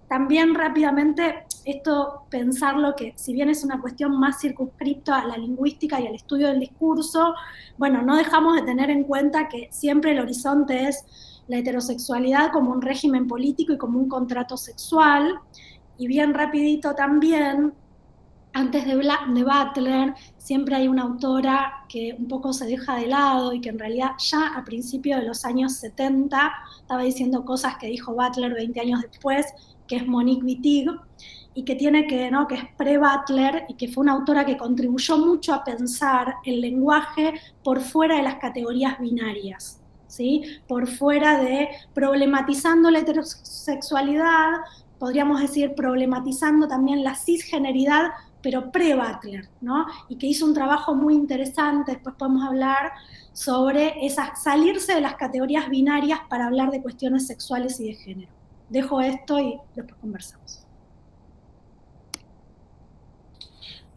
También rápidamente esto pensarlo que si bien es una cuestión más circunscripta a la lingüística y al estudio del discurso, bueno, no dejamos de tener en cuenta que siempre el horizonte es la heterosexualidad como un régimen político y como un contrato sexual. Y bien rapidito también, antes de Butler, siempre hay una autora que un poco se deja de lado y que en realidad ya a principios de los años 70 estaba diciendo cosas que dijo Butler 20 años después, que es Monique Wittig, y que tiene que, ¿no? que es pre-Butler y que fue una autora que contribuyó mucho a pensar el lenguaje por fuera de las categorías binarias, ¿sí? Por fuera de problematizando la heterosexualidad, podríamos decir problematizando también la cisgeneridad, pero pre-Butler, ¿no? Y que hizo un trabajo muy interesante, después podemos hablar sobre salirse de las categorías binarias para hablar de cuestiones sexuales y de género. Dejo esto y después conversamos.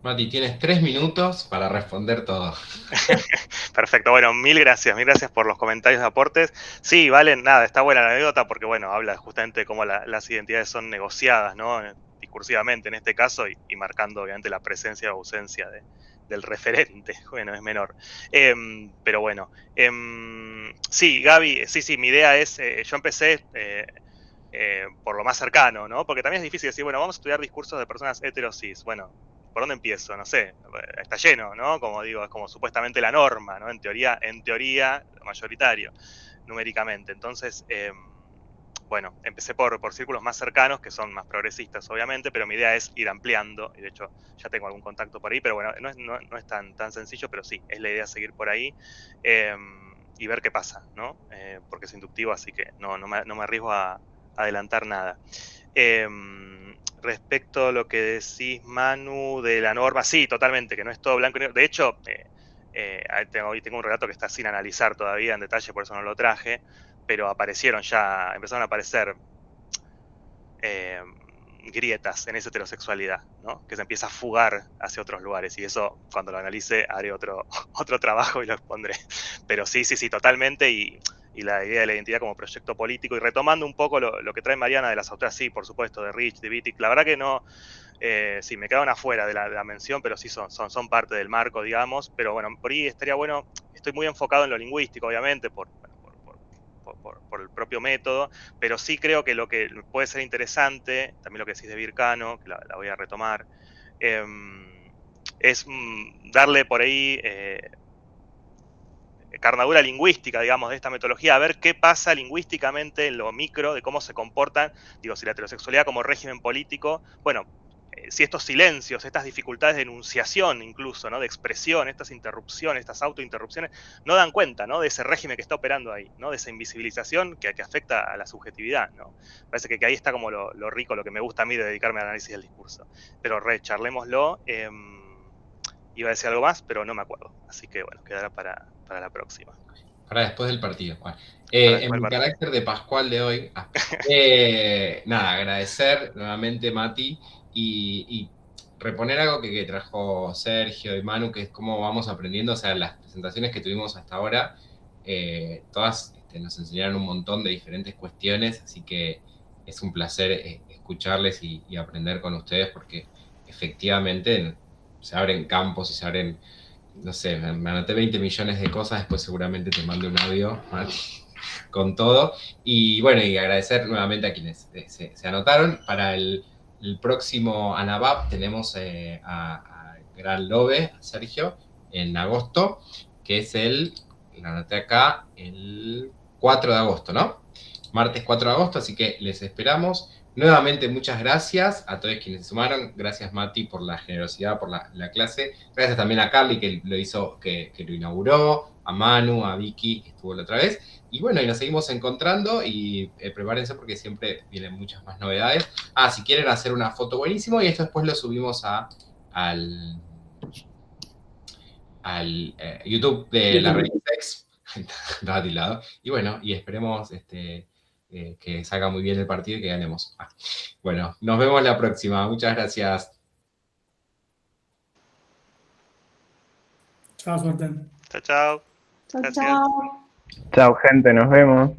Mati, tienes 3 minutos para responder todo. Perfecto, bueno, mil gracias por los comentarios y aportes. Sí, Valen, nada, está buena la anécdota porque, bueno, habla justamente de cómo las identidades son negociadas, ¿no? Discursivamente en este caso y marcando, obviamente, la presencia o ausencia del referente. Bueno, es menor. Pero bueno, sí, Gaby, sí, mi idea es, yo empecé por lo más cercano, ¿no? Porque también es difícil decir, bueno, vamos a estudiar discursos de personas heterosis. Bueno, ¿por dónde empiezo? No sé, está lleno, ¿no? Como digo, es como supuestamente la norma, ¿no? En teoría, lo mayoritario, numéricamente. Entonces, bueno, empecé por círculos más cercanos, que son más progresistas, obviamente, pero mi idea es ir ampliando, y de hecho ya tengo algún contacto por ahí, pero bueno, no es tan sencillo, pero sí, es la idea seguir por ahí y ver qué pasa, ¿no? Porque es inductivo, así que no me arriesgo a adelantar nada. Respecto a lo que decís, Manu, de la norma, sí, totalmente, que no es todo blanco y negro. De hecho, tengo un relato que está sin analizar todavía en detalle, por eso no lo traje, pero empezaron a aparecer grietas en esa heterosexualidad, ¿no? Que se empieza a fugar hacia otros lugares, y eso, cuando lo analice, haré otro trabajo y lo expondré. Pero sí, totalmente, y la idea de la identidad como proyecto político, y retomando un poco lo que trae Mariana de las autoras, sí, por supuesto, de Rich, de Wittig, la verdad que no, sí, me quedaron afuera de la mención, pero sí son parte del marco, digamos, pero bueno, por ahí estaría bueno, estoy muy enfocado en lo lingüístico, obviamente, por el propio método, pero sí creo que lo que puede ser interesante, también lo que decís de Vircano, que la voy a retomar, es darle por ahí carnadura lingüística, digamos, de esta metodología, a ver qué pasa lingüísticamente en lo micro, de cómo se comportan, digo, si la heterosexualidad como régimen político, bueno, si estos silencios, estas dificultades de enunciación incluso, ¿no? De expresión, estas interrupciones, estas autointerrupciones, no dan cuenta, ¿no? De ese régimen que está operando ahí, ¿no? De esa invisibilización que afecta a la subjetividad, ¿no? Parece que ahí está como lo rico, lo que me gusta a mí de dedicarme al análisis del discurso. Pero charlémoslo. Iba a decir algo más, pero no me acuerdo. Así que bueno, quedará para la próxima. Para después del partido. Bueno, en mi carácter de Pascual de hoy, nada, agradecer nuevamente, Mati, y reponer algo que trajo Sergio y Manu, que es cómo vamos aprendiendo, o sea, las presentaciones que tuvimos hasta ahora, todas nos enseñaron un montón de diferentes cuestiones, así que es un placer escucharles y aprender con ustedes, porque efectivamente se abren campos y se abren, no sé, me anoté 20 millones de cosas, después seguramente te mando un audio, Mati, con todo. Y bueno, y agradecer nuevamente a quienes se anotaron. Para el próximo ANAVAP tenemos a Gran Lobe, a Sergio, en agosto, que es lo anoté acá, el 4 de agosto, ¿no? Martes 4 de agosto, así que les esperamos. Nuevamente, muchas gracias a todos quienes se sumaron. Gracias, Mati, por la generosidad, por la clase. Gracias también a Carly, que lo hizo, que lo inauguró, a Manu, a Vicky, que estuvo la otra vez. Y bueno, y nos seguimos encontrando y prepárense porque siempre vienen muchas más novedades. Si quieren hacer una foto, buenísimo, y esto después lo subimos al YouTube de la revista Sex. Estaba tildado. Y bueno, y esperemos que salga muy bien el partido y que ganemos. Bueno, nos vemos la próxima. Muchas gracias. Chao, suerte. Chao. Chao, Gracias. chao. Chao, gente, nos vemos.